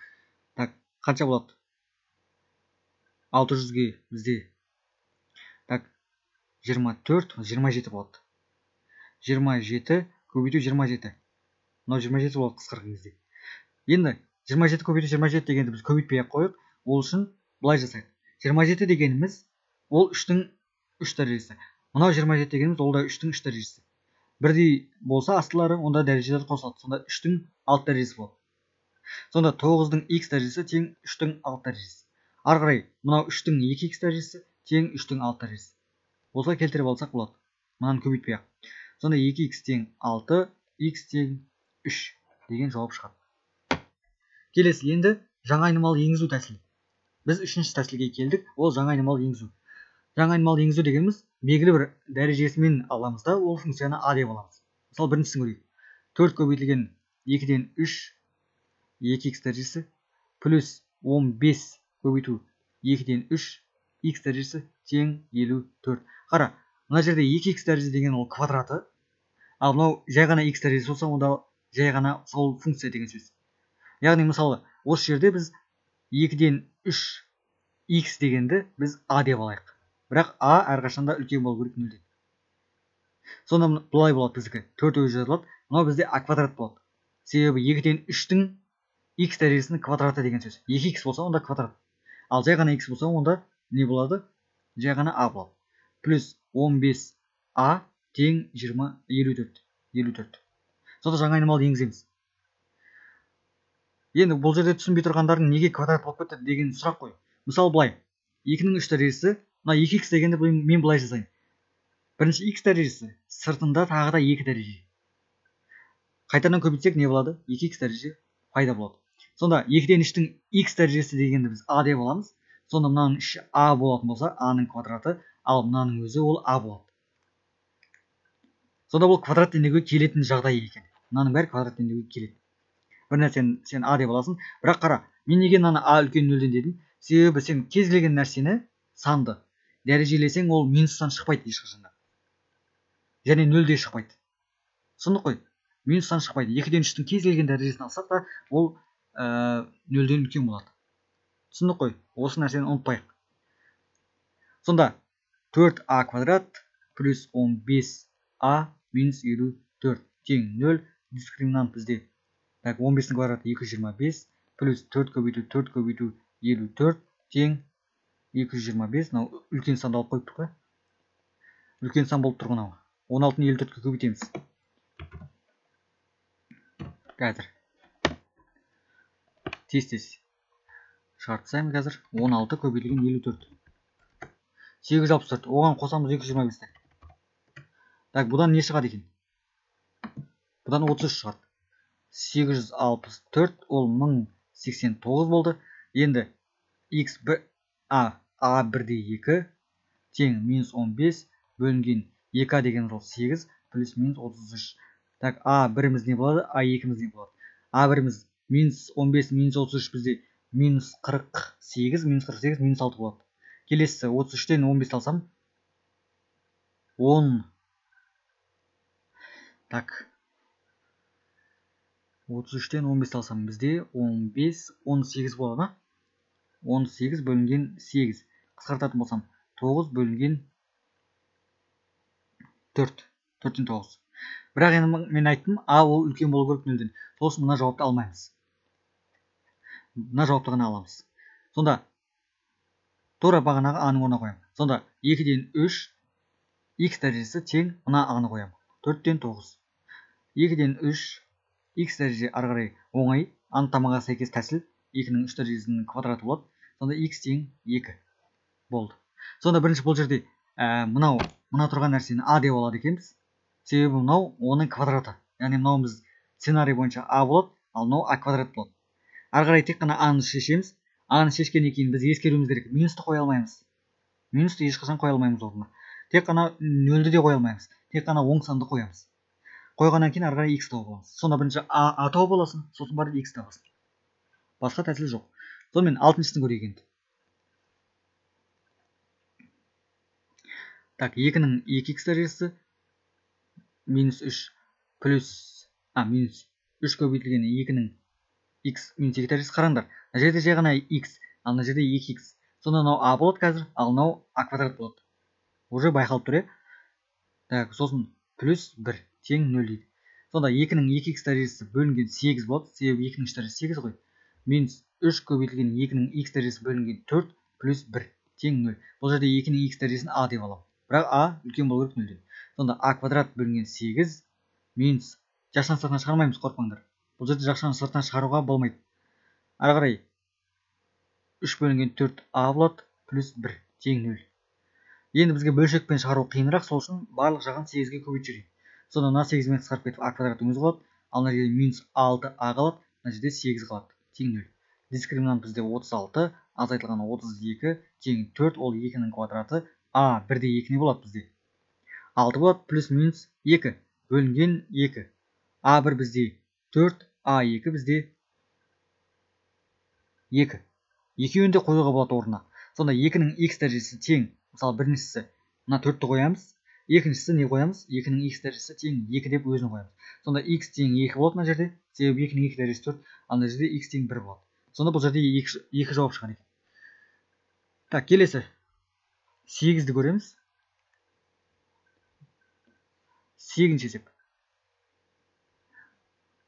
Так, қанша болады? 600-ге бізде. Так, 24, 27 болады. 27 көбейту 27. Мынау 27 болады қысқарған кезде. Енді 27 көбейту 27 дегенді біз көбейтпей ақ қойып, ол үшін былай жасайық. 27 дегеніміз ол 3-тің 3 дәрежесі. Мынау 27 дегеніміз ол да 3-тің 3 дәрежесі. Бірдей болса астылары, онда дәрежелері қосылады. Сонда 3-тің 6 дәрежесі болады. Сонда 9-дың x дәрежесі тең 3-тің 6 дәрежесі. Ары қарай мынау 3-тің 2x дәрежесі тең 3-тің 6 дәрежесі. Осылай келтіріп алсақ болады. Мынаны көбейтпей ақ. Сонда 2x тең 6, x тең 3 деген жауап шығады. Келесі, енді жаңа айнымалы енгізу тәсілі. Біз 3-ші тәсілге келдік, ол жаңа айнымалы енгізу. Жаңа айнымалы енгізу дегеніміз белгілі бір дәрежесімен аламыз да, ол функцияны а деп аламыз. Мысалы, біріншісін көрейік. 4 көбейтілген 2-ден 3, 2x дәрежесі, плюс 15 көбейту 2-ден 3, x дәрежесі тең 54. Қара, мына жерде 2x дәрежесі деген ол квадраты, ал мынау жай ғана x дәрежесі болса, онда жай ғана сол функция деген сөз. Яғни, мысалы, осы жерде біз 2-ден 3 x дегенді біз а деп алайық. Бірақ а әрқашанда үлкен болу керек 0-ден. Сонда бұлай болады біздікі. 4 өзі жазылады. Мынау бізде а квадрат болады. Себебі 2-ден 3-тің x дәрежесінің квадраты деген сөз. 2x болса, онда квадрат. Ал жай ғана x болса, онда не болады? Жай ғана а болады. Плюс 15а тең 54. Сонда жаңа айнымалыны енгіземіз. Енді бұл жерде түсінбей тұрғандардың неге квадрат болып кетті деген сұрақ қой. Мысалы, былай. 2-нің 3 дәрежесі, мына 2x дегенді мен былай жазайын. Бірінші x дәрежесі, сыртында тағы да 2 дәреже. Қайтадан көбейтсек не болады? 2x дәреже пайда болады. Сонда 2-ден 3-тің x дәрежесі дегенді біз а деп аламыз. Сонда мынаның іші а болатын болса, а-ның квадраты, ал мынаның өзі ол а болады. Сонда бұл квадрат денеге келетін жағдай екен. Мынаның бәрі квадрат денеге келеді. Бір нәрсені сен а деп аласың. Бірақ қара, мен неге мынаны а үлкен 0-ден дедім? Себебі сен кез келген нәрсені санды дәрежелесең, ол минустан шықпайды ешқашанда. Және 0-де шықпайды. Түсіндік қой? Минустан шықпайды. 2-ден 3-тің кез келген дәрежесін алсақ та, ол 0-ден үлкен болады. Түсіндік қой? Осы нәрсені ұмытпайық. Сонда 4а квадрат плюс 15а минус 54 тең 0. Дискриминант бізде. Так, 15-дің квадраты 225 плюс 4 көбейту 54 тең 225. Мынау үлкен санды алып қойыптық па? Үлкен сан болып тұрған ау. 16-ны 54-ке көбейтеміз. Қазір. Тез шартсайым қазір. 16 көбейтілген 54. 864. Оған қосамыз 225-ті. Так, бұдан не шығады екен? Бұдан 33 шығады. 864 ол 1089 болды. Енді x a1-де 2 тең минус 15 бөлінген 2а деген ол 8 плюс минус 33. Так, a1-іміз не болады? a2-іміз не болады? a1-іміз минус 15 минус 33 бізде минус 48 минус 6 болады. Келесі 33-тен 15 алсам 10. Так, 33-тен 15 алсам бізде 18 болады ма? 18 бөлінген 8. Қысқартатын болсам 9 бөлінген 4. 4-тен 9. Бірақ енді мен айттым, а ол үлкен болу керек 0-ден. Сосын мына жауапты алмаймыз. Мына жауапты ғана аламыз. Сонда тура бағанағы а-ның орнына қоямын. Сонда 2-ден 3 x дәрежесі тең мына а-ны қоямын. 4-тен 9. 2-ден 3 x дәреже ары қарай оңай. Анықтамаға сәйкес тәсіл 2-нің 3 дәрежесінің квадраты болады. Сонда x тең 2 болды. Сонда бірінші бұл жерде мына тұрған нәрсені а деп алады екенбіз. Себебі мынау оның квадраты. Яғни мынауымыз сценарий бойынша а болады, ал мынау а квадрат болады. Ары қарай тек қана а-ны шешеміз. А-ны шешкеннен кейін біз ескеруіміз керек. Минусты қоя алмаймыз. Минусты ешқашан қоя алмаймыз орнына. Тек қана 0-ді де қоя алмаймыз. Тек қана оң санды қоямыз. Қойғаннан кейін ары қарай x тауып аламыз. Сонда бірінші а тауып аласың, сосын барып x табасың. Басқа тәсіл жоқ. Сонымен 6-шысын көрейік енді. Так, 2-нің 2x дәрежесі минус 3 плюс минус 3 көбейтілген 2-ның x минус 2 дәрежесі. Қараңдар, мына жерде жай ғана x, ал мына жерде 2x. Сонда мынау а болады қазір, ал мынау а квадрат болады. Уже байқалып тұр, Так, сосын плюс 1 тең 0 дейді. Сонда 2-ның 2x дәрежесі бөлінген 8 болады, себебі 2-ның дәрежесі 8 ғой. Минус 3 көбейтілген 2-ның x дәрежесі бөлінген 4 плюс 1 тең 0. Бұл жерде 2-ның x дәрежесін а деп аламын. Бірақ а үлкен болу керек 0-ден. Сонда а квадрат бөлінген 8 минус жақшаны сыртынан шығармаймыз, қорықпаңдар. Бұл жерде жақшаны сыртынан шығаруға болмайды. Ары қарай 3 бөлінген 4 а болады плюс 1 тең 0. Енді бізге бөлшекпен шығару қиынырақ, сол үшін барлық жағын 8-ге көбейтіп жүрейік. Сонда мына 8-мен қысқарып кетіп а квадраттың өзі қалады, ал мына жерде минус 6 а қалады, мына жерде 8 қалады тең 0. Дискриминант бізде 36, азайтылған 32 тең 4, ол 2-ның квадраты, а 1-де 2 не болады бізде? 6 болады плюс минус 2 бөлінген 2. А1 бізде 4, А2 бізде 2. Екеуін де қоюға болады орнына. Сонда 2-ның x дәрежесі тең, мысалы біріншісі мына 4-ті қоямыз, екіншісі не қоямыз? 2-ның x дәрежесі тең 2 деп өзін қоямыз. Сонда x тең 2 болады мына жерде, себебі 2-ның 2 дәрежесі 4, ал мына жерде x тең 1 болады. Сонда бұл жерде 2 жауап шығады екен. Так, келесі 8-ді көреміз. 8-ші есеп.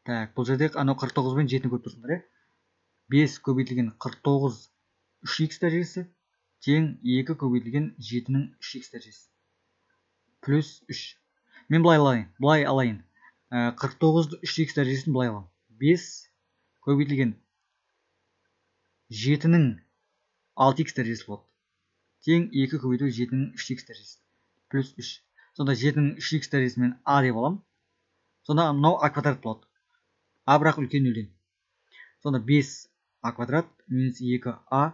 Так, бұл жерде анау 49 мен 7-ні көріп тұрсыңдар, 5 көбейтілген 49 3x дәрежесі тең 2 көбейтілген 7-ның 3x дәрежесі плюс 3. Мен былай алайын. 49 3x дәрежесін былай аламын. 5 көбейтілген 7-ның 6x дәрежесі болады. Тең 2 көбейту 7-ның 3x дәрежесі плюс 3. Сонда 7-ның 3x дәрежесі мен а деп аламын. Сонда мынау а квадрат болады. А бірақ үлкен 0-ден. Сонда 5 а квадрат минус 2а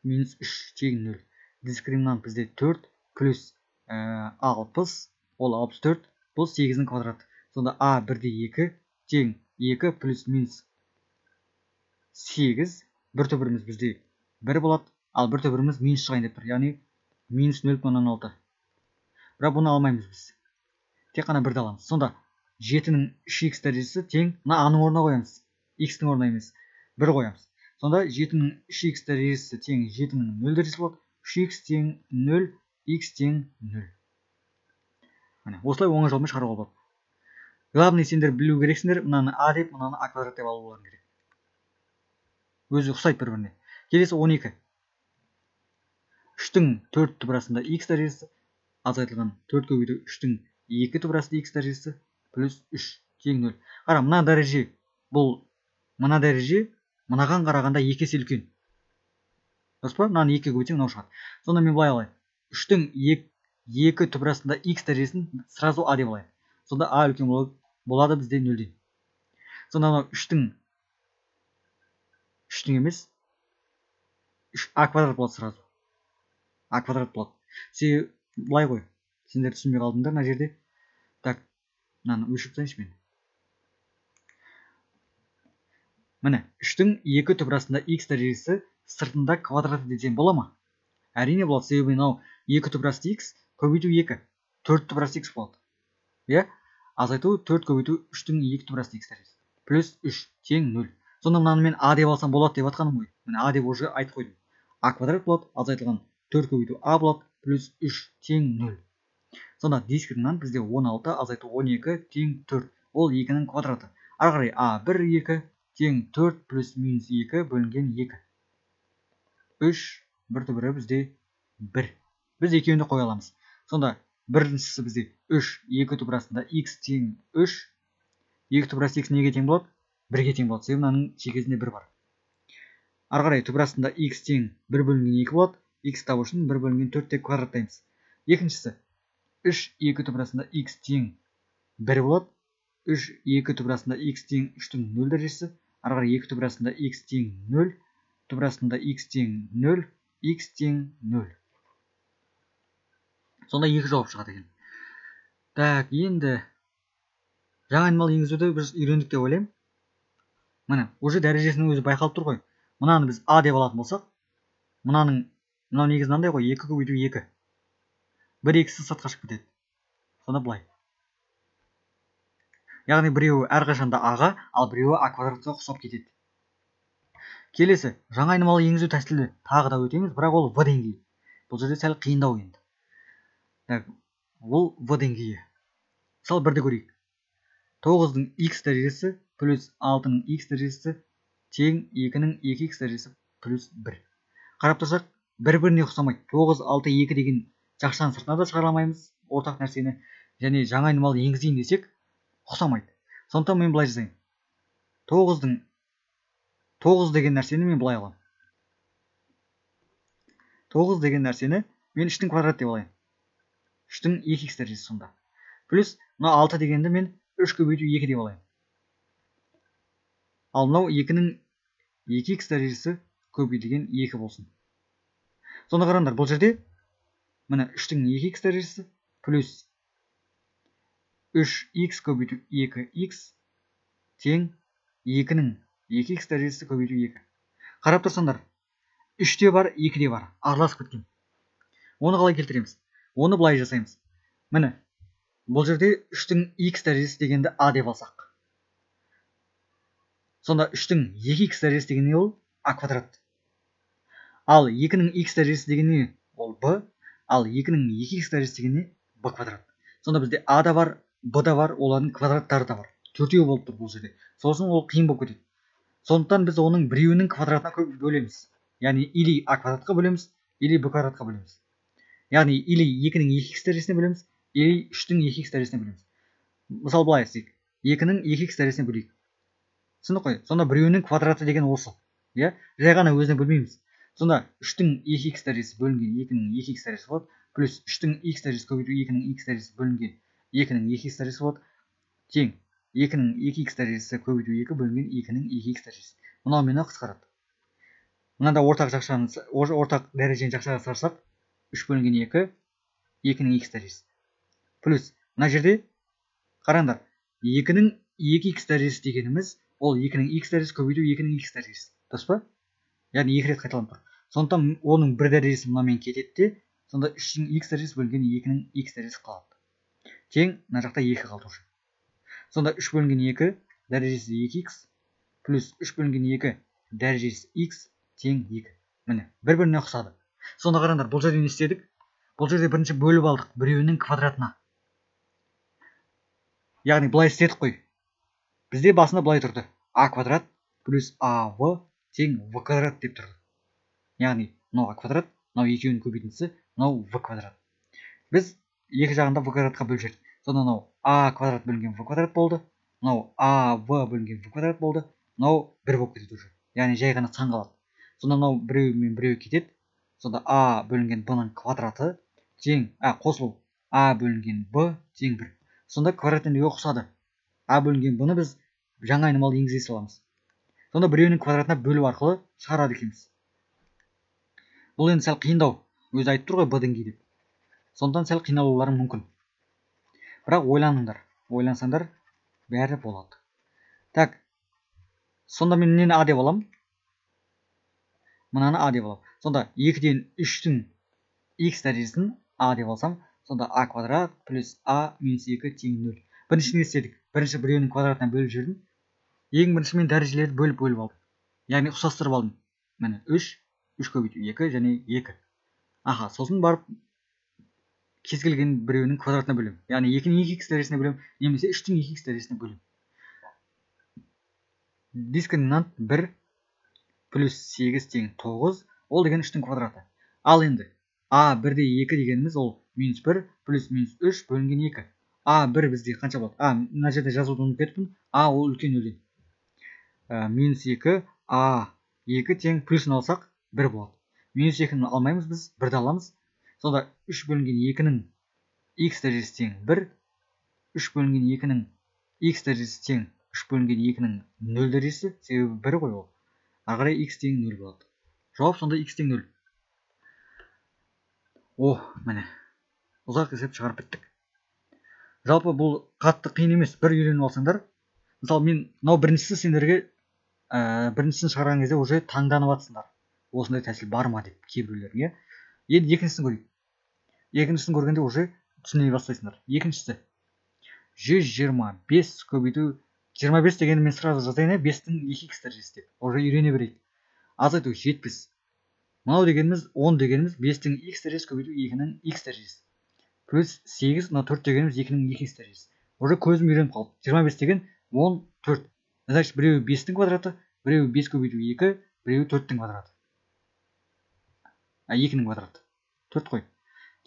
минус 3 тең 0. Дискриминант бізде 4 плюс 60, ол 64, бұл 8-ның квадраты. Сонда а 1-де 2 тең 2 плюс минус 8. Бір түбіріміз бізде 1 болады, ал бір түбіріміз минус шығайын деп тұр, яғни минус 0,6. Бірақ бұны алмаймыз біз. Тек қана 1-ді аламыз. Сонда 7-ның 3x дәрежесі тең, мына а-ның орнына қоямыз, x-ның орнына емес, 1 қоямыз. Сонда 7-ның 3x дәрежесі тең 7-ның 0 дәрежесі болады. 3x тең 0, x тең 0. Осылай оңай жолмен шығаруға болады. Главный сендер білу керексіңдер, мынаны а деп, мынаны а квадрат деп алуларың керек. Өзі ұқсайды бір-біріне. Келесі 12. 3-тің 4 түбірасында x дәрежесі, азайтылған 4 көбейту 3-тің 2 түбірасында x дәрежесі плюс 3 тең 0. Қара, мына дәреже, мына дәреже мынаған қарағанда 2 есе үлкен. Дұрыс па? Мынаны 2 көбейтсең мынау шығады. Сонда мен былай алайын. 3-тің 2 түбірасында x дәрежесін сразу а деп алайын. Сонда а үлкен болады бізде 0-ден. Сонда мынау 3-тің емес, а квадрат болады сразу. А квадрат болады. Себебі былай ғой. Сендер түсінбей қалдыңдар мына жерде. Так, мынаны өшіріп тастайыншы мен. Міне, 3-тің 2 түбірасында x дәрежесі сыртында квадраты десем бола ма? Әрине болады, себебі мынау 2 түбірасты x көбейту 2, 4 түбірасты x болады. Азайту 4 көбейту 3-тің 2 түбірасты x дәрежесі плюс 3 тең 0. Сонда мынаны мен а деп алсам болады деп атқаным ғой. Міне а деп уже айтып қойдым. А квадрат болады, азайтылған 4 көбейту а болады плюс 3 тең 0. Сонда дискриминант бізде 16, азайту 12 тең 4, ол 2-ның квадраты. Ары қарай а1 2 тең 4 плюс минус 2 бөлінген 2. 3, бір түбірі бізде 1. Біз екеуінде қоя аламыз. Сонда біріншісі бізде 3, 2 түбірасында x тең 3. 2 түбірасында x неге тең болады? 1-ге тең болады. Себебі мынаның шекесінде 1 бар. Ары қарай түбірасында x тең 1 бөлінген 2 болады. X табу үшін 1 бөлінген 4 деп квадраттаймыз. Екіншісі 3, 2 түбірасында x тең 1 болады. 3, 2 түбірасында x тең 3-тің 0 дәрежесі. Ары қарай 2 түбірасында x тең 0. Түбірасында x тең 0, x тең 0. Сонда 2 жауап шығады екен. Так, енді жаңа айнымалы енгізуді біз үйрендік деп ойлаймын. Міне, уже дәрежесінің өзі байқалып тұр ғой. Мынаны біз а деп алатын болсақ, мынау негізі мынандай ғой, 2 көбейту 2. 1 2-сі сыртқа шығып кетеді. Сонда былай. яғни біреуі әрқашанда а-ға, ал біреуі а квадратқа ұқсап кетеді. Келесі, жаңа айнымалы енгізу тәсілі тағы да өтеміз, бірақ ол в деңгейі. Бұл жерде сәл қиындау енді. Бұл в деңгейі. Мысалы бірді көрейік. 9-ның x дәрежесі плюс 6-ның x дәрежесі тең 2-ның 2x дәрежесі плюс 1. Қарап тұрсақ, бір-біріне ұқсамайды. 9, 6, 2 деген жақшаның сыртына да шығара алмаймыз ортақ нәрсені. Және жаңа айнымалы енгізейін десек, ұқсамайды. Сондықтан мен былай жасаймын. 9 деген нәрсені мен былай аламын. 9 деген нәрсені мен 3-дің квадраты деп алайын. 3-дің 2x дәрежесі сонда. Плюс, мынау 6 дегенді мен 3 көбейту 2 деп алайын. Ал мынау 2-ның 2x дәрежесі көбейтілген 2 болсын. Сонда қараңдар, бұл жерде міне 3-дің 2x дәрежесі плюс 3x көбейту 2x тең 2-ның 2x дәрежесі көбейту 2. Қарап тұрсаңдар, 3-те бар, 2-де бар, араласып кеткен. Оны қалай келтіреміз? Оны былай жасаймыз. Міне, бұл жерде 3-дің x дәрежесі дегенді a деп алсақ. Сонда 3-дің 2x дәрежесі дегені ол a квадрат. Ал 2-ның x дәрежесі дегені ол b, ал 2-ның 2x дәрежесі дегені b квадрат. Сонда бізде a да бар, b да бар, олардың квадраттары да бар. Төртеу болып тұр бұл жерде. Сосын ол қиын болып кетеді. Сондықтан біз оның біреуінің квадратына көп бөлеміз. Яғни или a квадратқа бөлеміз, или b квадратқа бөлеміз. Яғни или 2-ның 2x дәрежесіне бөлеміз, или 3-дің 2x дәрежесіне бөлеміз. Мысалы былай істейік. 2-ның 2x дәрежесіне бөлейік. Түсіндік қой? Сонда біреуінің квадраты деген осы. Жай ғана өзіне бөлмейміз. Сонда 3-дің 2x дәрежесі бөлінген 2-ның 2x дәрежесі болады, плюс 3-дің x дәрежесі көбейту 2-ның x дәрежесі бөлінген 2-ның 2x дәрежесі болады, тең 2-ның 2x дәрежесі көбейту 2 бөлінген 2-ның 2x дәрежесі. Мынау мені қысқарады. Мынада ортақ дәрежені жақшаға сарсақ, 3 бөлінген 2, 2-ның x дәрежесі. Плюс, мына жерде, қараңдар, 2-ның 2x дәрежесі дегеніміз, ол 2-ның x дәрежесі көбейту 2-ның x дәрежесі. Дұрыс па? Яғни 2 рет қайталанып тұр. Сондықтан оның бір дәрежесі мынамен кетеді де, сонда 3-ның x дәрежесі бөлінген 2-ның x дәрежесі қалады. Тең, мына жақта 2 қалды уже. Сонда 3 бөлінген 2 дәрежесі 2x плюс 3 бөлінген 2 дәрежесі x тең 2. Міне, бір-біріне ұқсады. Сонда қараңдар, бұл жерде не істедік? Бұл жерде бірінші бөліп алдық біреуінің квадратына. Яғни былай істедік қой. Бізде басында былай тұрды. a квадрат плюс av тең v квадрат деп тұрды. Яғни, мынау a квадрат, мынау екеуінің көбейтіндісі, мынау v квадрат. Біз екі жағында v квадратқа бөліп жібердік. Сонда мынау a квадрат бөлінген v квадрат болды, мынау av бөлінген v квадрат болды, мынау 1 болып кетеді уже. Яғни жай ғана сан қалады. Сонда мынау біреу мен біреу кетеді. Сонда a бөлінген b-ның квадраты тең, қосылу a бөлінген b тең 1. Сонда квадратіне ұқсады. a бөлінген b-ны біз жаңа айнымалы енгізе саламыз. Сонда біреуінің квадратына бөлу арқылы шығарады екенбіз. Бұл енді сәл қиындау. Өзі айтып тұр ғой b деңгей деп. Сондықтан сәл қиналуларың мүмкін. Бірақ ойланыңдар. Ойлансаңдар, бәрі болады. Так, сонда мен нені a деп алам? Мынаны a деп алам. Сонда 2-ден 3-дің x дәрежесін a деп алсам, сонда a квадрат плюс a минус 2 тең 0. Бірінші не істедік? Бірінші біреуінің квадратына бөліп жүрдім. Ең бірінші мен дәрежелерді бөліп алдым. Яғни ұқсастырып алдым. Міне 3 көбейту 2 және 2. Сосын барып кез келген біреуінің квадратына бөлем. Яғни 2-ның 2x дәрежесіне бөлем, немесе 3-дің 2x дәрежесіне бөлем. Дискриминант 1 плюс 8 тең 9, ол деген 3-дің квадраты. Ал енді a 1-де 2 дегеніміз ол минус 1 плюс минус 3 бөлінген 2. a1 бізде қанша болады? Мына жерде жазуды ұмытып кетіппін. a ол үлкен өлең. Минус 2 a2 тең плюсын алсақ 1 болады. Минус 2-ні алмаймыз біз, 1-ді аламыз. Сонда 3 бөлінген 2-ның x дәрежесі тең 1, 3 бөлінген 2-ның x дәрежесі тең 3 бөлінген 2-ның 0 дәрежесі, себебі 1 ғой ол. Ағарай x тең 0 болады. Жауап сонда x тең 0. Міне, ұзақ есеп шығарып біттік. Жалпы бұл қатты қиын емес, бір үйреніп алсаңдар. Мысалы мен мынау біріншісі сендерге біріншісін шығарған кезде уже таңданып атсыңдар. Осындай тәсіл бар ма деп кейбіреулерге. Енді екіншісін көрейік. Екіншісін көргенде уже түсіне бастайсыңдар. Екіншісі. 125 көбейту 25 дегенді мен сразу жазайын, 5-тің 2х дәрежесі деп. Уже үйрене берейік. Азайту 70. Мынау дегеніміз 10 дегеніміз 5-тің х дәрежесі көбейту 2-нің х дәрежесі. Плюс 8, мына 4 дегеніміз 2-нің 2х дәрежесі. Уже көзім үйреніп қалды. 25 деген 14. Значит, біреуі 5-тің квадраты, біреуі 5 көбейту 2, біреуі 4-тің квадраты. 2-нің квадраты. 4 қой.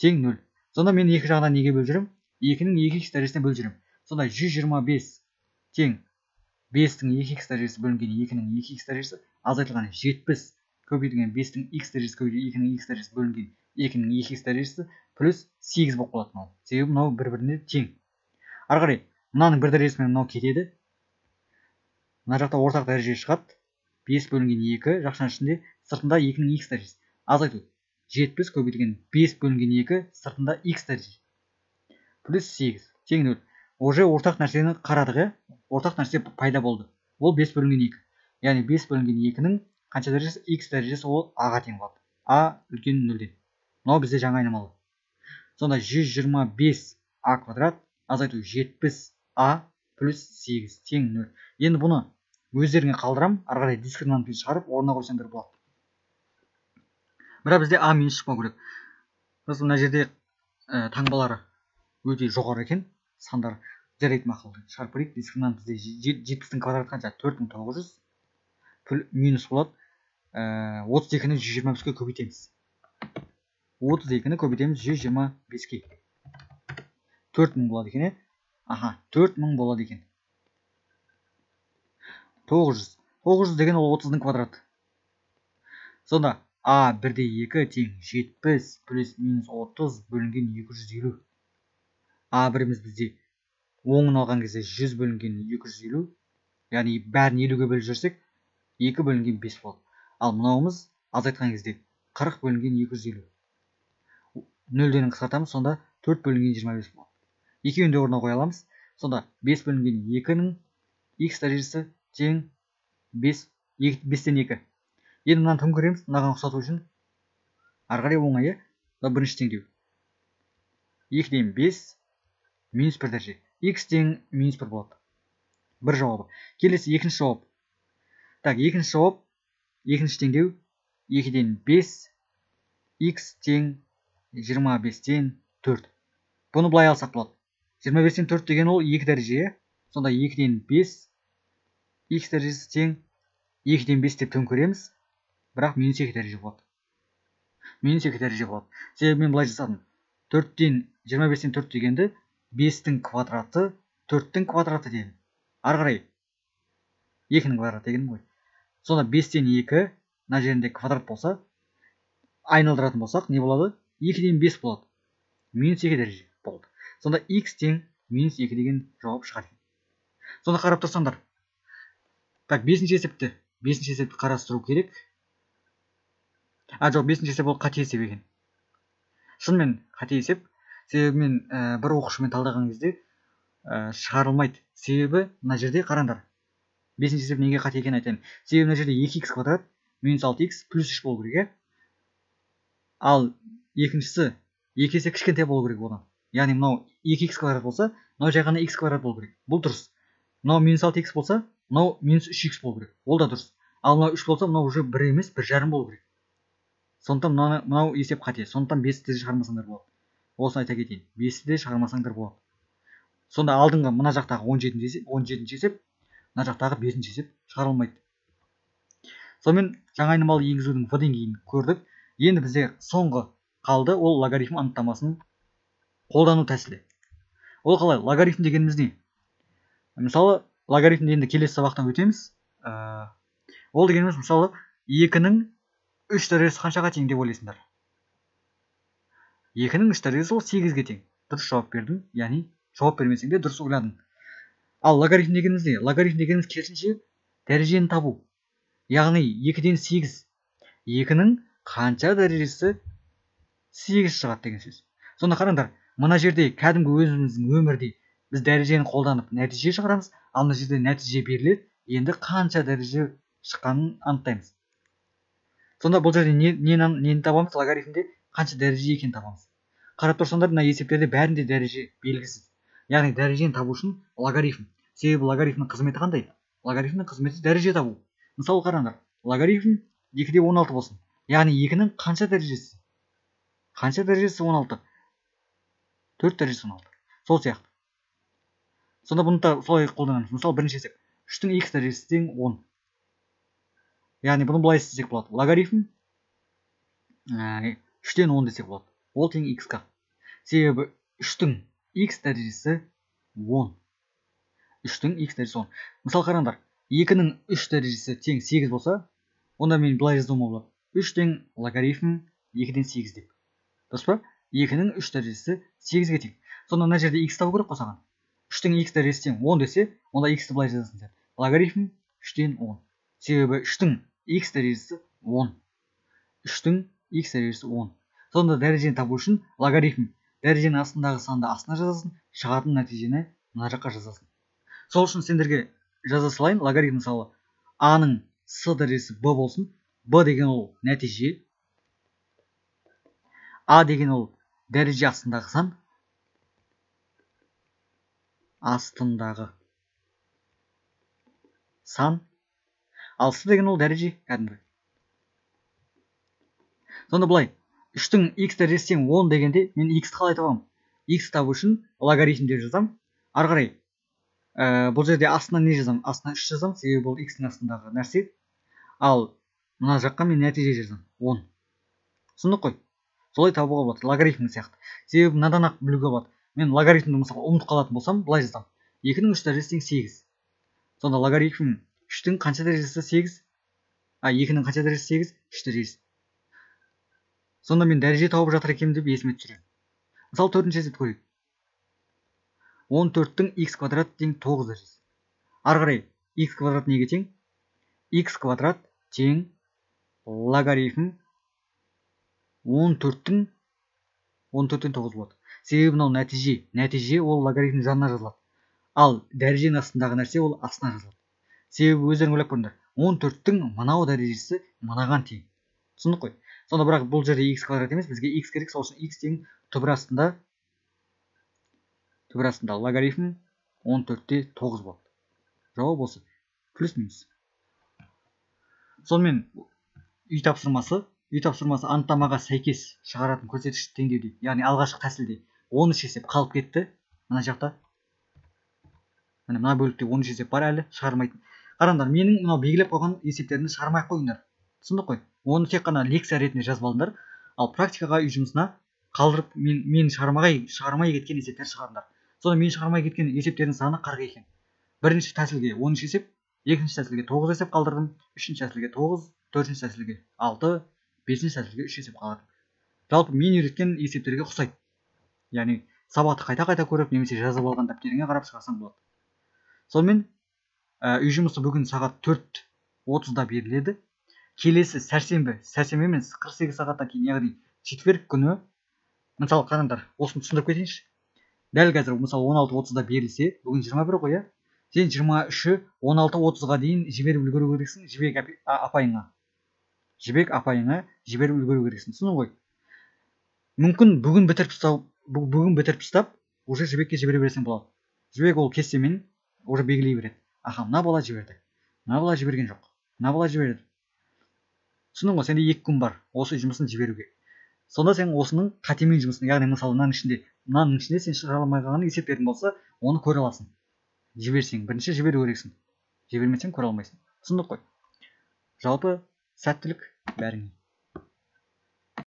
Тең 0. Сонда мен екі жағынан неге бөліп жүрем? 2-нің 2х дәрежесіне бөліп жүрем. Сонда 125 тең 5-тің 2х дәрежесі бөлінген 2-нің 2х дәрежесі азайтылған 70 көбейтілген 5-тің х дәрежесі көбейтілген 2-нің х дәрежесі бөлінген 2-нің 2х дәрежесі плюс 8 болып қалады мынау. Себебі мынау бір-біріне тең. Ары қарай мынаның бір дәрежесімен мынау кетеді. Мына жақта ортақ дәреже шығады. 5 бөлінген 2 жақшаның ішінде сыртында 2-нің х дәрежесі. Азайту 70 көбейтілген 5 бөлінген 2 сыртында х дәрежесі. Плюс 8 тең 0. Уже ортақ нәрсені қарадық, ортақ нәрсе пайда болды. Ол 5 бөлінген 2. Яғни 5 бөлінген 2-нің қанша дәрежесі? Х дәрежесі, ол а-ға тең болады. А үлкен 0-ден. Мынау бізде жаңа айнымалы. Сонда 125 а квадрат азайту 70 а плюс 8 тең 0. Енді бұны өздеріңе қалдырам, ары қарай дискриминантты шығарып орнына қойсаңдар болады. Бірақ бізде а минус шықпау керек. Сосын мына жерде таңбалары өте жоғары екен, сандар. Жарайды, мақұл. Шығарып көрейік. Дискриминант бізде 70-тің квадраты қанша? 4900 минус болады. 32-ні 125-ке көбейтеміз. 32-ні көбейтеміз 125-ке. 4000 болады екен, е? Аха, 4000 болады екен. 900. 900 деген ол 30-ның квадраты. Сонда а 1-де 2 тең 70 плюс минус 30 бөлінген 250. А біріміз бізде оңын алған кезде 100 бөлінген 250. Яғни бәрін 50-ге бөліп жүрсек 2 бөлінген 5 болады. Ал мынауымыз азайтқан кезде 40 бөлінген 250. 0-ден қысқартамыз, сонда 4 бөлінген 25 болады. Екеуін де орнына қоя аламыз. Сонда 5 бөлінген 2-нің х дәрежесі тең 5-тен 2. Енді мынаны тым көреміз, мынаған ұқсату үшін. Ары қарай оңай, бірінші теңдеу. 2-ден 5 минус 1 дәрежесі. Х тең минус 1 болады. Бір жауабы. Келесі екінші жауап. Так, екінші жауап, екінші теңдеу 2-ден 5 х тең 25-тен 4. Бұны былай алсақ болады. 25-тен 4 деген ол 2 дәреже. Сонда 2-ден 5 х дәрежесі тең 2-ден 5 деп төңкереміз. Бірақ минус 2 дәреже болады. Минус 2 дәреже болады. Себебі мен былай жасадым. 25-тен 4 дегенді 5-тің квадраты 4-тің квадраты дедім. Ары қарай 2-нің квадраты дегенім ғой. Сонда 5-тен 2 мына жерінде квадрат болса, айналдыратын болсақ, не болады? 2-ден 5 болады. Минус 2 дәреже болды. Сонда х тең минус 2 деген жауап шығады. Сонда қарап тұрсаңдар. Так, 5-ші есепті қарастыру керек. Жоқ, 5-ші есеп ол қате есеп екен. Шынымен қате есеп. Себебі мен бір оқушымен талдаған кезде шығарылмайды. Себебі мына жерде қараңдар. 5-ші есеп неге қате екенін айтайын. Себебі мына жерде 2х квадрат минус 6х плюс 3 болу керек, ал екіншісі 2 есе кішкентай болу керек одан. Яғни мынау 2х квадрат болса, мынау жай ғана х квадрат болу керек. Бұл дұрыс. Мынау минус 6х болса, мынау минус 3х болу керек. Ол да дұрыс. Ал мынау 3 болса, мынау уже 1 емес, 1,5 болу керек. Сондықтан мынау есеп қате. Сондықтан 5-ті шығармасаңдар болады. Осыны айта кетейін. 5-ті шығармасаңдар болады. Сонда алдыңғы мына жақтағы 17-ші есеп, мына жақтағы 5-ші есеп шығарылмайды. Сонымен жаңа айнымалы енгізудің в деңгейін көрдік. Енді бізде соңғы қалды, ол логарифм анықтамасын қолдану тәсілі. Ол қалай? Логарифм дегеніміз не? Мысалы, логарифмді енді келесі сабақтан өтеміз. Ол дегеніміз, мысалы, 2-нің 3 дәрежесі қаншаға тең деп ойлайсыңдар? 2-нің 3 дәрежесі ол 8-ге тең. Дұрыс жауап бердің, яғни жауап бермесең де дұрыс ойладың. Ал логарифм дегеніміз не? Логарифм дегеніміз керісінше дәрежені табу. Яғни 2-ден 8. 2-нің қанша дәрежесі 8 шығады деген сөз. Сонда қараңдар, мына жерде кәдімгі өзіміздің өмірде біз дәрежені қолданып нәтиже шығарамыз, ал мына жерде нәтиже беріледі, енді қанша дәреже шыққанын анықтаймыз. Сонда бұл жерде нені табамыз? Логарифмде қанша дәреже екенін табамыз. Қарап тұрсаңдар, мына есептерде бәрінде дәреже белгісіз. яғни дәрежені табу үшін логарифм. Себебі логарифмнің қызметі қандай? Логарифмнің қызметі дәреже табу. Мысалы қараңдар, логарифм 2-де 16 болсын. Яғни 2-нің қанша дәрежесі? Қанша дәрежесі 16? 4 дәрежесі 16. Сол сияқты. Сонда бұны да солай қолданамыз. Мысалы бірінші есеп. 3-тің x дәрежесі тең 10. Яғни бұны былай істесек болады. Логарифм 3-тен 10 десек болады. Ол тең x-қа. Себебі 3-тің x дәрежесі 10. 3-тің x дәрежесі 10. Мысалы қараңдар, 2-нің 3 дәрежесі тең 8 болса, онда мен былай жазуыма болады. 3 тең логарифм 2-ден 8 деп. Дұрыс па? 2-нің 3 дәрежесі 8-ге тең. Сонда мына жерде x табу керек қой саған. 3-тің x дәрежесі тең 10 десе, онда x-ті былай жазасың сен. Логарифм 3-тен 10. Себебі 3-тің x дәрежесі 10. 3-тің x дәрежесі 10. Сонда дәрежені табу үшін логарифм дәреженің астындағы санды астына жазасың, шығатын нәтижені мына жаққа жазасың. Сол үшін сендерге жаза салайын. Логарифм мысалы a-ның с дәрежесі b болсын. b деген ол нәтиже. a деген ол дәреже астындағы сан. Астындағы сан. Ал с деген ол дәреже кәдімгі. Сонда былай, 3-тің x дәрежесі тең 10 дегенде мен x-ті қалай табамын? X табу үшін логарифм деп жазам. Ары қарай бұл жерде астына не жазам? Астына 3 жазам, себебі бұл x-тің астындағы нәрсе. Ал мына жаққа мен нәтиже жазам 10. Түсіндік қой? Солай табуға болады, логарифм сияқты. Себебі мынадан ақ білуге болады. Мен логарифмді мысалы ұмытып қалатын болсам, былай жазам. 2-нің 3 дәрежесі тең 8. Сонда логарифм 3-тің қанша дәрежесі 8? 2-нің қанша дәрежесі 8? 3 дәрежесі. Сонда мен дәреже тауып жатыр екенмін деп есіме түсіремін. Мысалы 4-ші есепті көрейік. 14-тің x квадрат тең 9 дәрежесі. Ары қарай x квадрат неге тең? X квадрат тең логарифм 14-тен 9 болады. Себебі мынау нәтиже. Нәтиже ол логарифмнің жанына жазылады. Ал дәреженің астындағы нәрсе ол астына жазылады. Себебі өздерің ойлап көріңдер. 14-тің мынау дәрежесі мынаған тең. Түсіндік қой? Сонда бірақ бұл жерде x квадрат емес, бізге x керек. Сол үшін x тең түбір астында логарифм 14-те 9 болады. Жауап осы. Плюс минус. Сонымен үй тапсырмасы анықтамаға сәйкес шығаратын көрсеткіш теңдеуде, яғни алғашқы тәсілде 13 есеп қалып кетті. Мына жақта. Мына бөлікте 13 есеп бар, әлі шығармайтын. Қараңдар, менің мынау белгілеп қойған есептерімді шығармай қойыңдар. Түсіндік қой? Оны тек қана лекция ретінде жазып алыңдар. Ал практикаға үй жұмысына қалдырып, мен шығармай кеткен есептер шығарыңдар. Сонда мен шығармай кеткен есептердің саны 40 екен. Бірінші тәсілге 13 есеп, екінші тәсілге 9 есеп қалдырдым, үшінші тәсілге 9, төртінші тәсілге 6, бесінші тәсілге 3 есеп қалдырдым. Жалпы мен үйреткен есептерге ұқсайды. Яғни сабақты қайта-қайта көріп, немесе жазып алған дәптеріңе қарап шығарсаң болады. Сонымен үй жұмысы бүгін сағат 4:30-да беріледі. Келесі сәрсенбі емес, 48 сағаттан кейін, яғни четверг күні, мысалы қараңдар, осыны түсіндіріп кетейінші. Дәл қазір мысалы 16:30-да берілсе, бүгін 21 қой, иә? Сен 23-і 16:30-ға дейін жіберіп үлгеру керексің Жібек апайыңа. Жібек апайыңа жіберіп үлгеру керексің. Түсіндің ғой? Мүмкін бүгін бітіріп тастап, уже Жібекке жібере берсең болады. Жібек ол кестемен уже белгілей береді. Аха, мына бала жіберді. Мына бала жіберген жоқ. Мына бала жіберді. Түсіндің ғой, сенде 2 күн бар осы жұмысын жіберуге. Сонда сен осының қатемен жұмысын, яғни мысалы мынаның ішінде сен шығара алмай қалған есептерің болса, оны көре аласың. Жіберсең, бірінші жіберу керексің. Жібермесең көре алмайсың. Түсіндік қой? Жалпы сәттілік бәріңе.